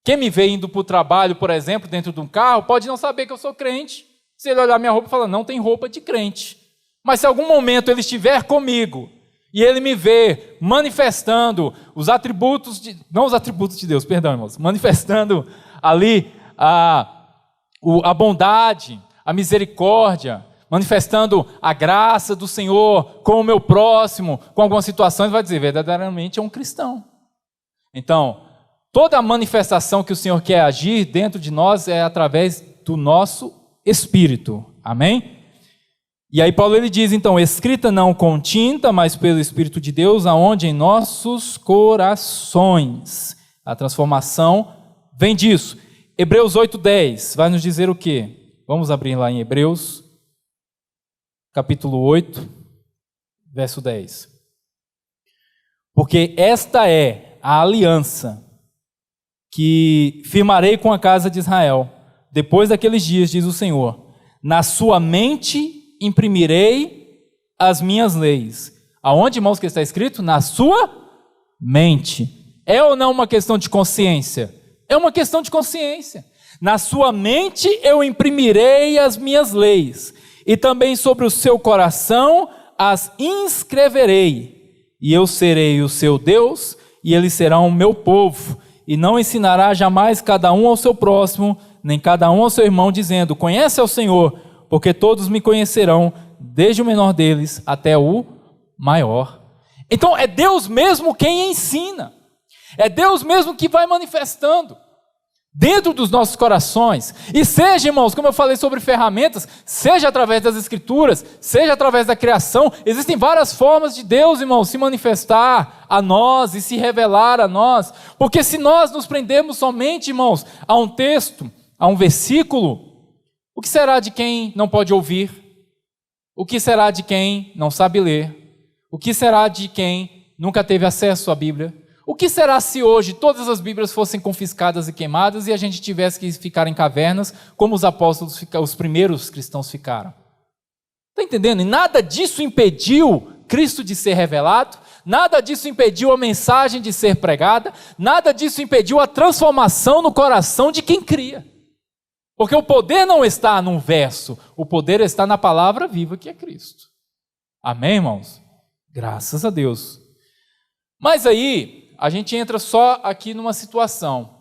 Quem me vê indo para o trabalho, por exemplo, dentro de um carro, pode não saber que eu sou crente. Se ele olhar minha roupa e falar, não tem roupa de crente. Mas se algum momento ele estiver comigo e ele me vê manifestando os atributos, não os atributos de Deus, perdão, irmãos, manifestando ali a bondade, a misericórdia, manifestando a graça do Senhor com o meu próximo, com algumas situações, vai dizer, verdadeiramente é um cristão. Então, toda a manifestação que o Senhor quer agir dentro de nós é através do nosso Espírito. Amém? E aí Paulo ele diz, então, escrita não com tinta, mas pelo Espírito de Deus, aonde em nossos corações. A transformação vem disso. Hebreus 8:10 vai nos dizer o quê? Vamos abrir lá em Hebreus, capítulo 8, verso 10. Porque esta é a aliança que firmarei com a casa de Israel, depois daqueles dias, diz o Senhor, na sua mente imprimirei as minhas leis. Aonde, irmãos, que está escrito? Na sua mente. É ou não uma questão de consciência? É uma questão de consciência. Na sua mente eu imprimirei as minhas leis, e também sobre o seu coração as inscreverei, e eu serei o seu Deus, e eles serão o meu povo, e não ensinará jamais cada um ao seu próximo, nem cada um ao seu irmão, dizendo, conhece ao Senhor, porque todos me conhecerão, desde o menor deles até o maior. Então é Deus mesmo quem ensina. É Deus mesmo que vai manifestando. dentro dos nossos corações. E seja, irmãos, como eu falei sobre ferramentas, seja através das Escrituras, seja através da criação, existem várias formas de Deus, irmãos, se manifestar a nós e se revelar a nós. Porque se nós nos prendemos somente, irmãos, a um texto, a um versículo, o que será de quem não pode ouvir? O que será de quem não sabe ler? O que será de quem nunca teve acesso à Bíblia? O que será se hoje todas as Bíblias fossem confiscadas e queimadas e a gente tivesse que ficar em cavernas, como os apóstolos, os primeiros cristãos ficaram? Está entendendo? E nada disso impediu Cristo de ser revelado, nada disso impediu a mensagem de ser pregada, nada disso impediu a transformação no coração de quem cria. Porque o poder não está num verso, o poder está na palavra viva que é Cristo. Amém, irmãos? Graças a Deus. Mas aí, a gente entra só aqui numa situação.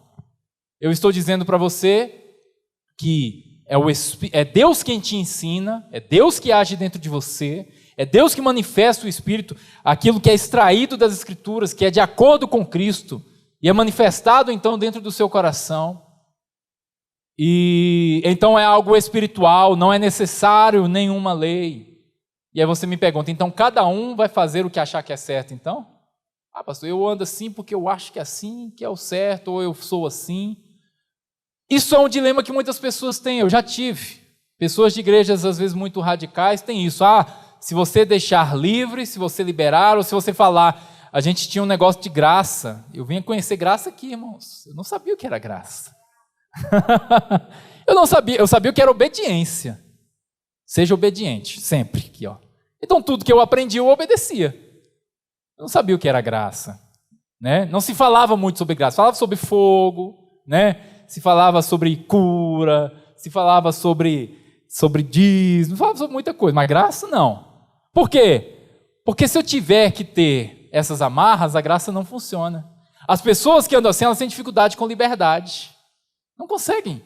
Eu estou dizendo para você que é Deus quem te ensina, é Deus que age dentro de você, é Deus que manifesta o Espírito, aquilo que é extraído das Escrituras, que é de acordo com Cristo, e é manifestado então dentro do seu coração. E então é algo espiritual, não é necessário nenhuma lei. E aí você me pergunta, então cada um vai fazer o que achar que é certo, então? Ah, pastor, eu ando assim porque eu acho que é assim, que é o certo, ou eu sou assim. Isso é um dilema que muitas pessoas têm, eu já tive. Pessoas de igrejas, às vezes, muito radicais, têm isso. Ah, se você deixar livre, se você liberar, ou se você falar, a gente tinha um negócio de graça. Eu vinha conhecer graça aqui, irmãos. Eu não sabia o que era graça. Eu sabia o que era obediência. Seja obediente, sempre. Aqui, ó. Então, tudo que eu aprendi, eu obedecia. Eu não sabia o que era graça, né? Não se falava muito sobre graça, falava sobre fogo, né? Se falava sobre cura, se falava sobre dízimo, falava sobre muita coisa, mas graça não. Por quê? Porque se eu tiver que ter essas amarras, a graça não funciona. As pessoas que andam assim, elas têm dificuldade com liberdade, não conseguem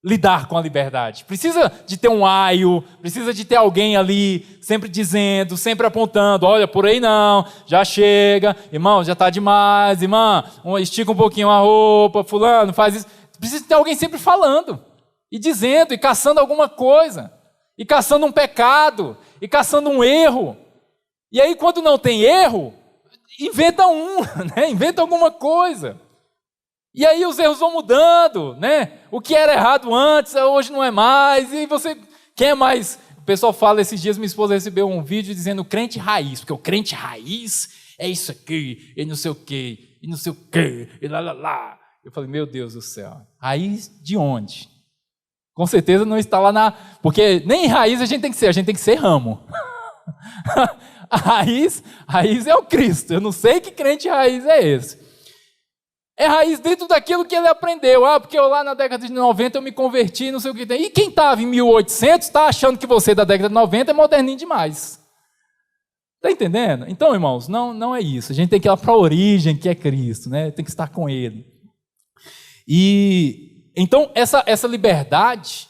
lidar com a liberdade. Precisa de ter um aio, precisa de ter alguém ali sempre dizendo, sempre apontando, olha, por aí não, já chega, irmão, já está demais, irmã, estica um pouquinho a roupa, fulano, faz isso. Precisa ter alguém sempre falando, e dizendo, e caçando alguma coisa, e caçando um pecado, e caçando um erro. E aí quando não tem erro, inventa né? Inventa alguma coisa. E aí os erros vão mudando, né? O que era errado antes, hoje não é mais. E você, quem é mais? O pessoal fala, esses dias minha esposa recebeu um vídeo dizendo crente raiz, porque o crente raiz é isso aqui, e não sei o quê, e não sei o quê, e lá, lá, lá. Eu falei, meu Deus do céu, raiz de onde? Com certeza não está lá porque nem raiz a gente tem que ser ramo. A raiz é o Cristo, eu não sei que crente raiz é esse. É raiz dentro daquilo que ele aprendeu. Ah, porque eu lá na década de 90 eu me converti, não sei o que tem. E quem estava em 1800 está achando que você da década de 90 é moderninho demais. Está entendendo? Então, irmãos, não é isso. A gente tem que ir lá para a origem, que é Cristo, né? Tem que estar com Ele. E então, essa liberdade,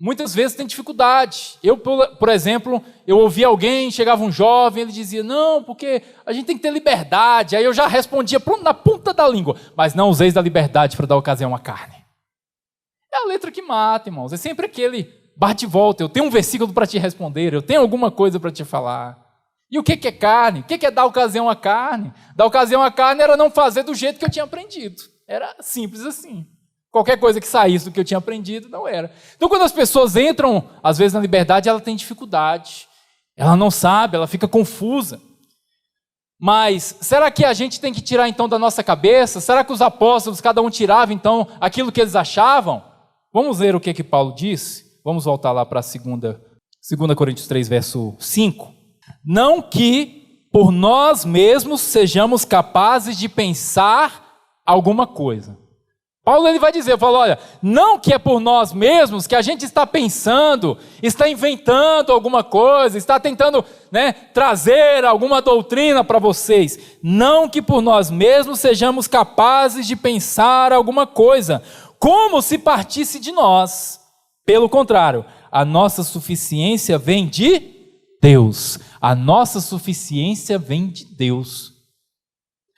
muitas vezes tem dificuldade. Eu, por exemplo, eu ouvi alguém, chegava um jovem, ele dizia, não, porque a gente tem que ter liberdade. Aí eu já respondia na ponta da língua, mas não useis da liberdade para dar ocasião à carne. É a letra que mata, irmãos. É sempre aquele bate e volta. Eu tenho um versículo para te responder, eu tenho alguma coisa para te falar. E o que é carne? O que é dar ocasião à carne? Dar ocasião à carne era não fazer do jeito que eu tinha aprendido. Era simples assim. Qualquer coisa que saísse do que eu tinha aprendido, não era. Então, quando as pessoas entram, às vezes, na liberdade, ela tem dificuldade. Ela não sabe, ela fica confusa. Mas, será que a gente tem que tirar, então, da nossa cabeça? Será que os apóstolos, cada um tirava, então, aquilo que eles achavam? Vamos ler o que Paulo disse? Vamos voltar lá para 2 Coríntios 3, verso 5. Não que, por nós mesmos, sejamos capazes de pensar alguma coisa. Paulo ele vai dizer, olha, não que é por nós mesmos que a gente está pensando, está inventando alguma coisa, está tentando, né, trazer alguma doutrina para vocês. Não que por nós mesmos sejamos capazes de pensar alguma coisa, como se partisse de nós. Pelo contrário, a nossa suficiência vem de Deus. A nossa suficiência vem de Deus.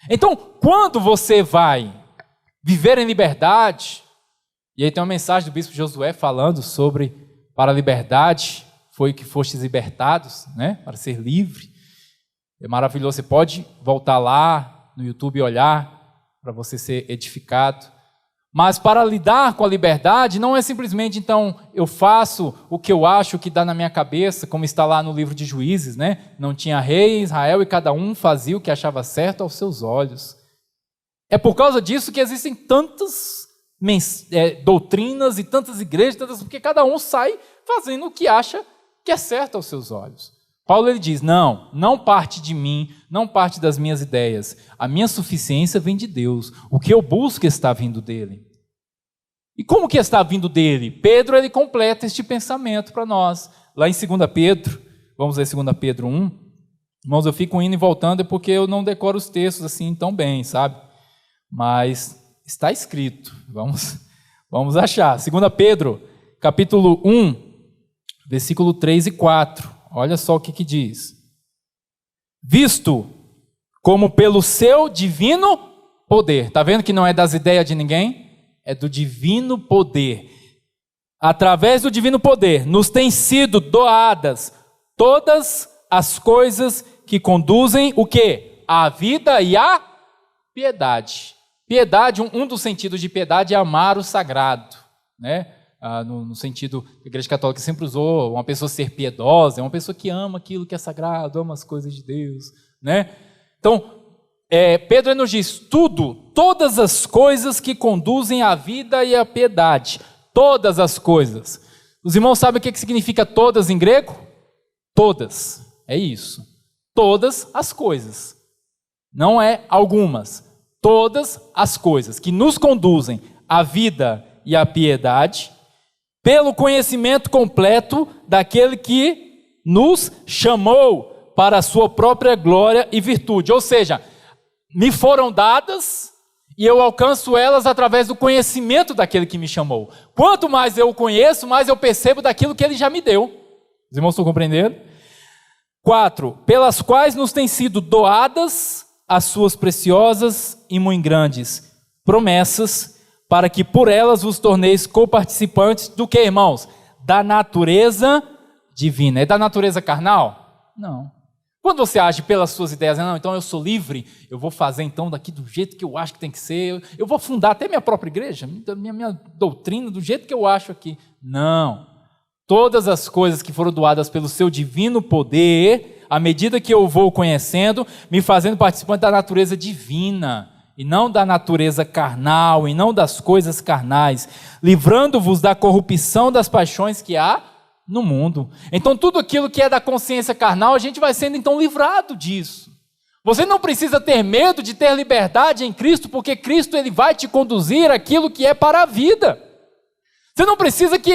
Então, quando você vai viver em liberdade, E aí tem uma mensagem do bispo Josué falando sobre, para a liberdade, foi que fostes libertados, né? Para ser livre. É maravilhoso, você pode voltar lá no YouTube e olhar, para você ser edificado. Mas para lidar com a liberdade, não é simplesmente, então, eu faço o que eu acho que dá na minha cabeça, como está lá no livro de Juízes, né? Não tinha rei em Israel e cada um fazia o que achava certo aos seus olhos. É por causa disso que existem tantas doutrinas e tantas igrejas, porque cada um sai fazendo o que acha que é certo aos seus olhos. Paulo ele diz, não parte de mim, não parte das minhas ideias. A minha suficiência vem de Deus. O que eu busco está vindo dele. E como que está vindo dele? Pedro ele completa este pensamento para nós. Lá em 2 Pedro, vamos ler 2 Pedro 1. Irmãos, eu fico indo e voltando porque eu não decoro os textos assim tão bem, sabe? Mas está escrito. Vamos achar. 2 Pedro, capítulo 1, versículo 3 e 4. Olha só o que diz. Visto como pelo seu divino poder. Está vendo que não é das ideias de ninguém? É do divino poder. Através do divino poder, nos têm sido doadas todas as coisas que conduzem o quê? A vida e a piedade. Piedade, um dos sentidos de piedade é amar o sagrado, né? No sentido que a Igreja Católica sempre usou, uma pessoa ser piedosa, é uma pessoa que ama aquilo que é sagrado, ama as coisas de Deus, né? Então, Pedro nos diz, todas as coisas que conduzem à vida e à piedade, todas as coisas. Os irmãos sabem o que significa todas em grego? Todas, é isso. Todas as coisas, não é algumas. Todas as coisas que nos conduzem à vida e à piedade, pelo conhecimento completo daquele que nos chamou para a sua própria glória e virtude. Ou seja, me foram dadas e eu alcanço elas através do conhecimento daquele que me chamou. Quanto mais eu o conheço, mais eu percebo daquilo que ele já me deu. Os irmãos estão compreendendo? 4. Pelas quais nos têm sido doadas as suas preciosas e muito grandes promessas, para que por elas vos torneis coparticipantes do que, irmãos? Da natureza divina. É da natureza carnal? Não. Quando você age pelas suas ideias, não, então eu sou livre, eu vou fazer então daqui do jeito que eu acho que tem que ser, eu vou fundar até minha própria igreja, minha doutrina do jeito que eu acho aqui. Não. Todas as coisas que foram doadas pelo seu divino poder, à medida que eu vou conhecendo, me fazendo participante da natureza divina, e não da natureza carnal, e não das coisas carnais, livrando-vos da corrupção das paixões que há no mundo. Então tudo aquilo que é da consciência carnal, a gente vai sendo então livrado disso. Você não precisa ter medo de ter liberdade em Cristo, porque Cristo ele vai te conduzir aquilo que é para a vida. Você não precisa que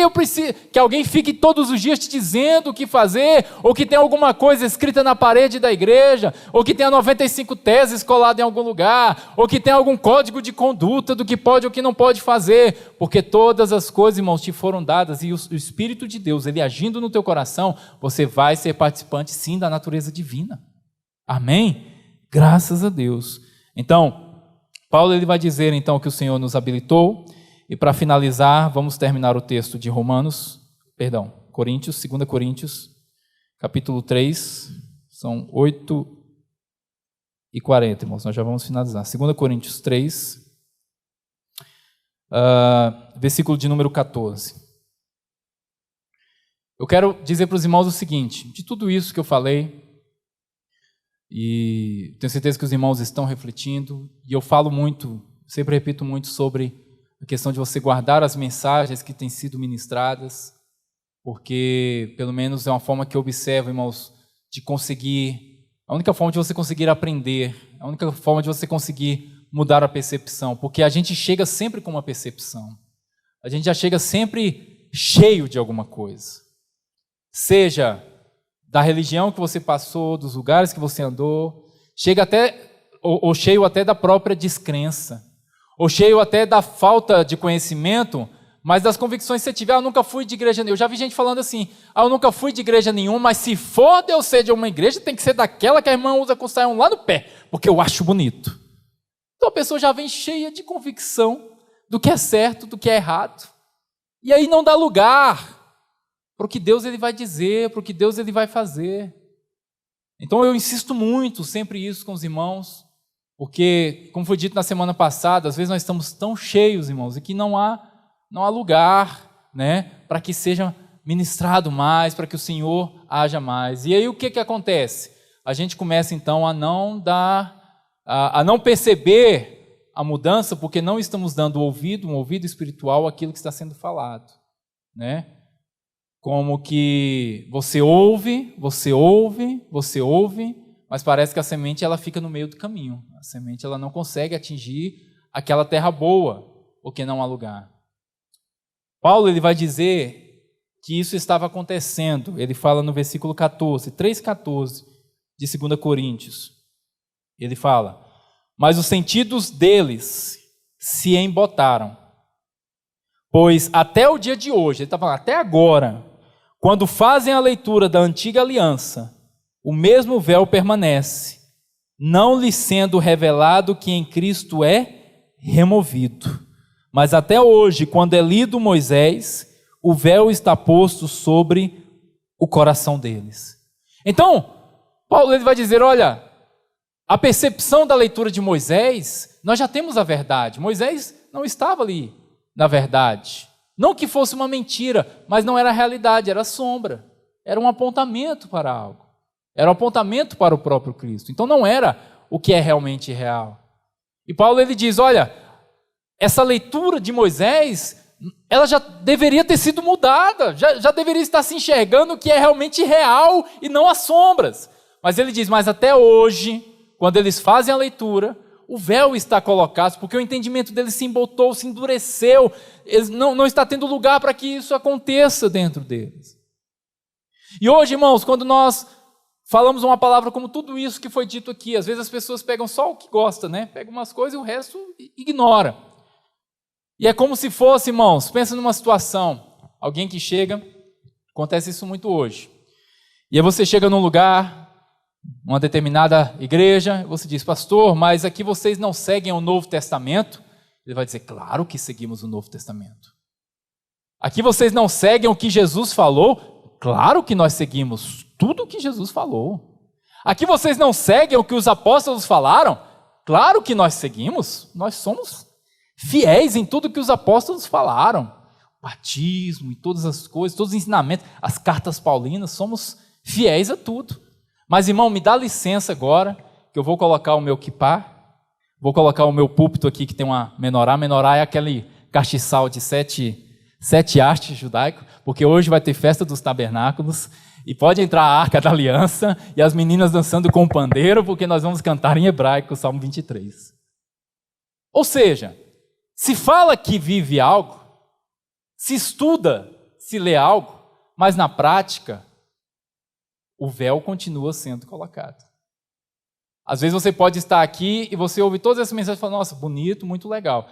alguém fique todos os dias te dizendo o que fazer, ou que tenha alguma coisa escrita na parede da igreja, ou que tenha 95 teses coladas em algum lugar, ou que tenha algum código de conduta do que pode ou que não pode fazer, porque todas as coisas, irmãos, te foram dadas, e o Espírito de Deus, ele agindo no teu coração, você vai ser participante sim da natureza divina. Amém? Graças a Deus. Então, Paulo ele vai dizer então que o Senhor nos habilitou. E para finalizar, vamos terminar o texto de Coríntios, 2 Coríntios, capítulo 3, são 8h40, irmãos, nós já vamos finalizar. 2 Coríntios 3, versículo de número 14. Eu quero dizer para os irmãos o seguinte, de tudo isso que eu falei, e tenho certeza que os irmãos estão refletindo, e eu falo muito, sempre repito muito sobre a questão de você guardar as mensagens que têm sido ministradas, porque pelo menos é uma forma que eu observo, irmãos, de conseguir, a única forma de você conseguir aprender, a única forma de você conseguir mudar a percepção, porque a gente chega sempre com uma percepção, a gente já chega sempre cheio de alguma coisa, seja da religião que você passou, dos lugares que você andou, chega até, ou cheio até da própria descrença, ou cheio até da falta de conhecimento, mas das convicções que você tiver. Eu nunca fui de igreja nenhuma. Eu já vi gente falando assim, eu nunca fui de igreja nenhuma, mas se for de eu ser de uma igreja, tem que ser daquela que a irmã usa com saião lá no pé, porque eu acho bonito. Então a pessoa já vem cheia de convicção, do que é certo, do que é errado. E aí não dá lugar para o que Deus ele vai dizer, para o que Deus ele vai fazer. Então eu insisto muito sempre isso com os irmãos, porque, como foi dito na semana passada, às vezes nós estamos tão cheios, irmãos, e que não há lugar, né, para que seja ministrado mais, para que o Senhor haja mais. E aí o que acontece? A gente começa então a não perceber a mudança, porque não estamos dando um ouvido espiritual àquilo que está sendo falado, né? Como que você ouve, mas parece que a semente ela fica no meio do caminho. A semente ela não consegue atingir aquela terra boa, porque não há lugar. Paulo ele vai dizer que isso estava acontecendo. Ele fala no versículo 14, 3,14 de 2 Coríntios. Ele fala: mas os sentidos deles se embotaram, pois até o dia de hoje, ele está falando até agora, quando fazem a leitura da antiga aliança, o mesmo véu permanece, não lhe sendo revelado que em Cristo é removido. Mas até hoje, quando é lido Moisés, o véu está posto sobre o coração deles. Então, Paulo ele vai dizer, olha, a percepção da leitura de Moisés, nós já temos a verdade. Moisés não estava ali na verdade. Não que fosse uma mentira, mas não era a realidade, era a sombra. Era um apontamento para algo. Era um apontamento para o próprio Cristo. Então não era o que é realmente real. E Paulo ele diz, olha, essa leitura de Moisés, ela já deveria ter sido mudada, já deveria estar se enxergando o que é realmente real e não as sombras. Mas ele diz, mas até hoje, quando eles fazem a leitura, o véu está colocado, porque o entendimento deles se embotou, se endureceu, eles não está tendo lugar para que isso aconteça dentro deles. E hoje, irmãos, quando nós falamos uma palavra como tudo isso que foi dito aqui, às vezes as pessoas pegam só o que gosta, né? Pegam umas coisas e o resto ignora. E é como se fosse, irmãos, pensa numa situação, alguém que chega, acontece isso muito hoje, e aí você chega num lugar, uma determinada igreja, você diz, pastor, mas aqui vocês não seguem o Novo Testamento? Ele vai dizer, claro que seguimos o Novo Testamento. Aqui vocês não seguem o que Jesus falou? Claro que nós seguimos tudo o que Jesus falou. Aqui vocês não seguem o que os apóstolos falaram? Claro que nós seguimos, nós somos fiéis em tudo que os apóstolos falaram. O batismo e todas as coisas, todos os ensinamentos, as cartas paulinas, somos fiéis a tudo. Mas, irmão, me dá licença agora, que eu vou colocar o meu quipá, vou colocar o meu púlpito aqui, que tem uma menorá. Menorá é aquele castiçal de sete hastes judaico, porque hoje vai ter festa dos tabernáculos, e pode entrar a Arca da Aliança, e as meninas dançando com o pandeiro, porque nós vamos cantar em hebraico, o Salmo 23. Ou seja, se fala que vive algo, se estuda, se lê algo, mas na prática, o véu continua sendo colocado. Às vezes você pode estar aqui e você ouve todas essas mensagens e fala, nossa, bonito, muito legal.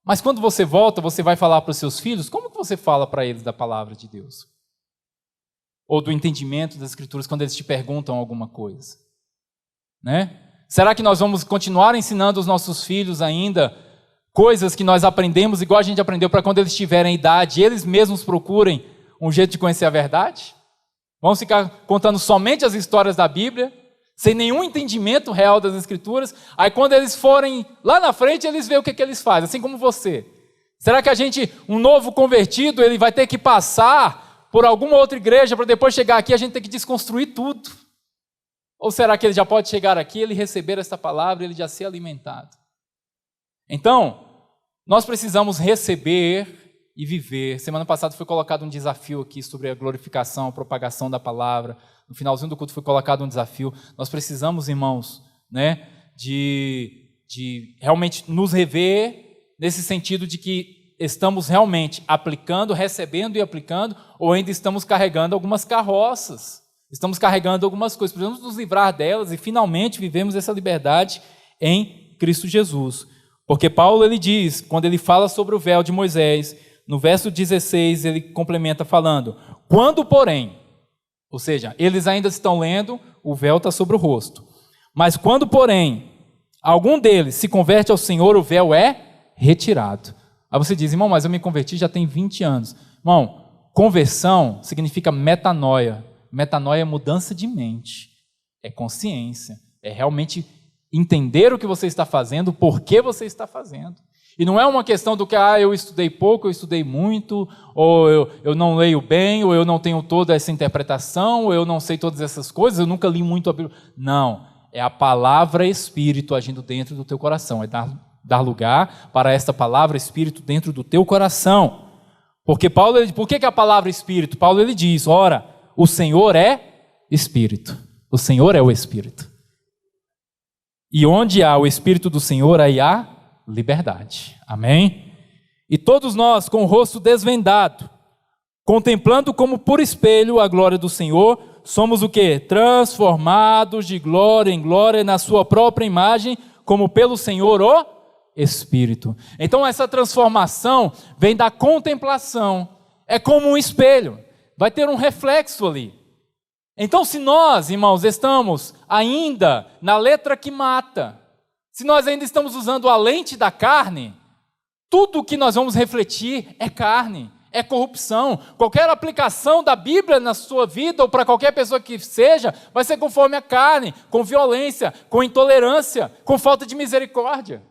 Mas quando você volta, você vai falar para os seus filhos, como que você fala para eles da palavra de Deus? Ou do entendimento das Escrituras quando eles te perguntam alguma coisa? Né? Será que nós vamos continuar ensinando os nossos filhos ainda coisas que nós aprendemos igual a gente aprendeu para quando eles tiverem idade, eles mesmos procurem um jeito de conhecer a verdade? Vamos ficar contando somente as histórias da Bíblia, sem nenhum entendimento real das Escrituras. Aí quando eles forem lá na frente, eles veem o que eles fazem, assim como você. Será que um novo convertido, ele vai ter que passar por alguma outra igreja para depois chegar aqui e a gente ter que desconstruir tudo? Ou será que ele já pode chegar aqui, ele receber essa palavra e ele já ser alimentado? Então, nós precisamos receber e viver. Semana passada foi colocado um desafio aqui sobre a glorificação, a propagação da palavra. No finalzinho do culto foi colocado um desafio. Nós precisamos, irmãos, né, de realmente nos rever nesse sentido de que estamos realmente aplicando, recebendo e aplicando, ou ainda estamos carregando algumas carroças, estamos carregando algumas coisas. Precisamos nos livrar delas e finalmente vivemos essa liberdade em Cristo Jesus. Porque Paulo ele diz, quando ele fala sobre o véu de Moisés, no verso 16, ele complementa falando, quando porém, ou seja, eles ainda estão lendo, o véu está sobre o rosto, mas quando porém, algum deles se converte ao Senhor, o véu é retirado. Aí você diz, irmão, mas eu me converti já tem 20 anos. Irmão, conversão significa metanoia. Metanoia é mudança de mente, é consciência, é realmente entender o que você está fazendo, por que você está fazendo. E não é uma questão do que, eu estudei pouco, eu estudei muito, ou eu não leio bem, ou eu não tenho toda essa interpretação, ou eu não sei todas essas coisas, eu nunca li muito a Bíblia. Não, é a palavra Espírito agindo dentro do teu coração, é dar lugar para esta palavra Espírito dentro do teu coração. Porque Paulo, por que a palavra Espírito? Paulo ele diz, ora, o Senhor é Espírito, o Senhor é o Espírito. E onde há o Espírito do Senhor, aí há liberdade. Amém? E todos nós, com o rosto desvendado, contemplando como por espelho a glória do Senhor, somos o quê? Transformados de glória em glória na sua própria imagem, como pelo Senhor o Espírito. Então essa transformação vem da contemplação. É como um espelho. Vai ter um reflexo ali. Então se nós, irmãos, estamos ainda na letra que mata, se nós ainda estamos usando a lente da carne, tudo o que nós vamos refletir é carne, é corrupção. Qualquer aplicação da Bíblia na sua vida, ou para qualquer pessoa que seja, vai ser conforme a carne, com violência, com intolerância, com falta de misericórdia.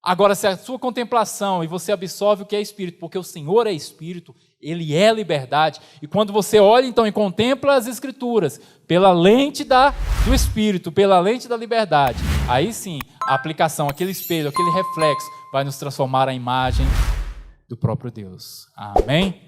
Agora, se a sua contemplação e você absorve o que é Espírito, porque o Senhor é Espírito, Ele é liberdade, e quando você olha então e contempla as Escrituras, pela lente do Espírito, pela lente da liberdade, aí sim, a aplicação, aquele espelho, aquele reflexo, vai nos transformar à imagem do próprio Deus. Amém?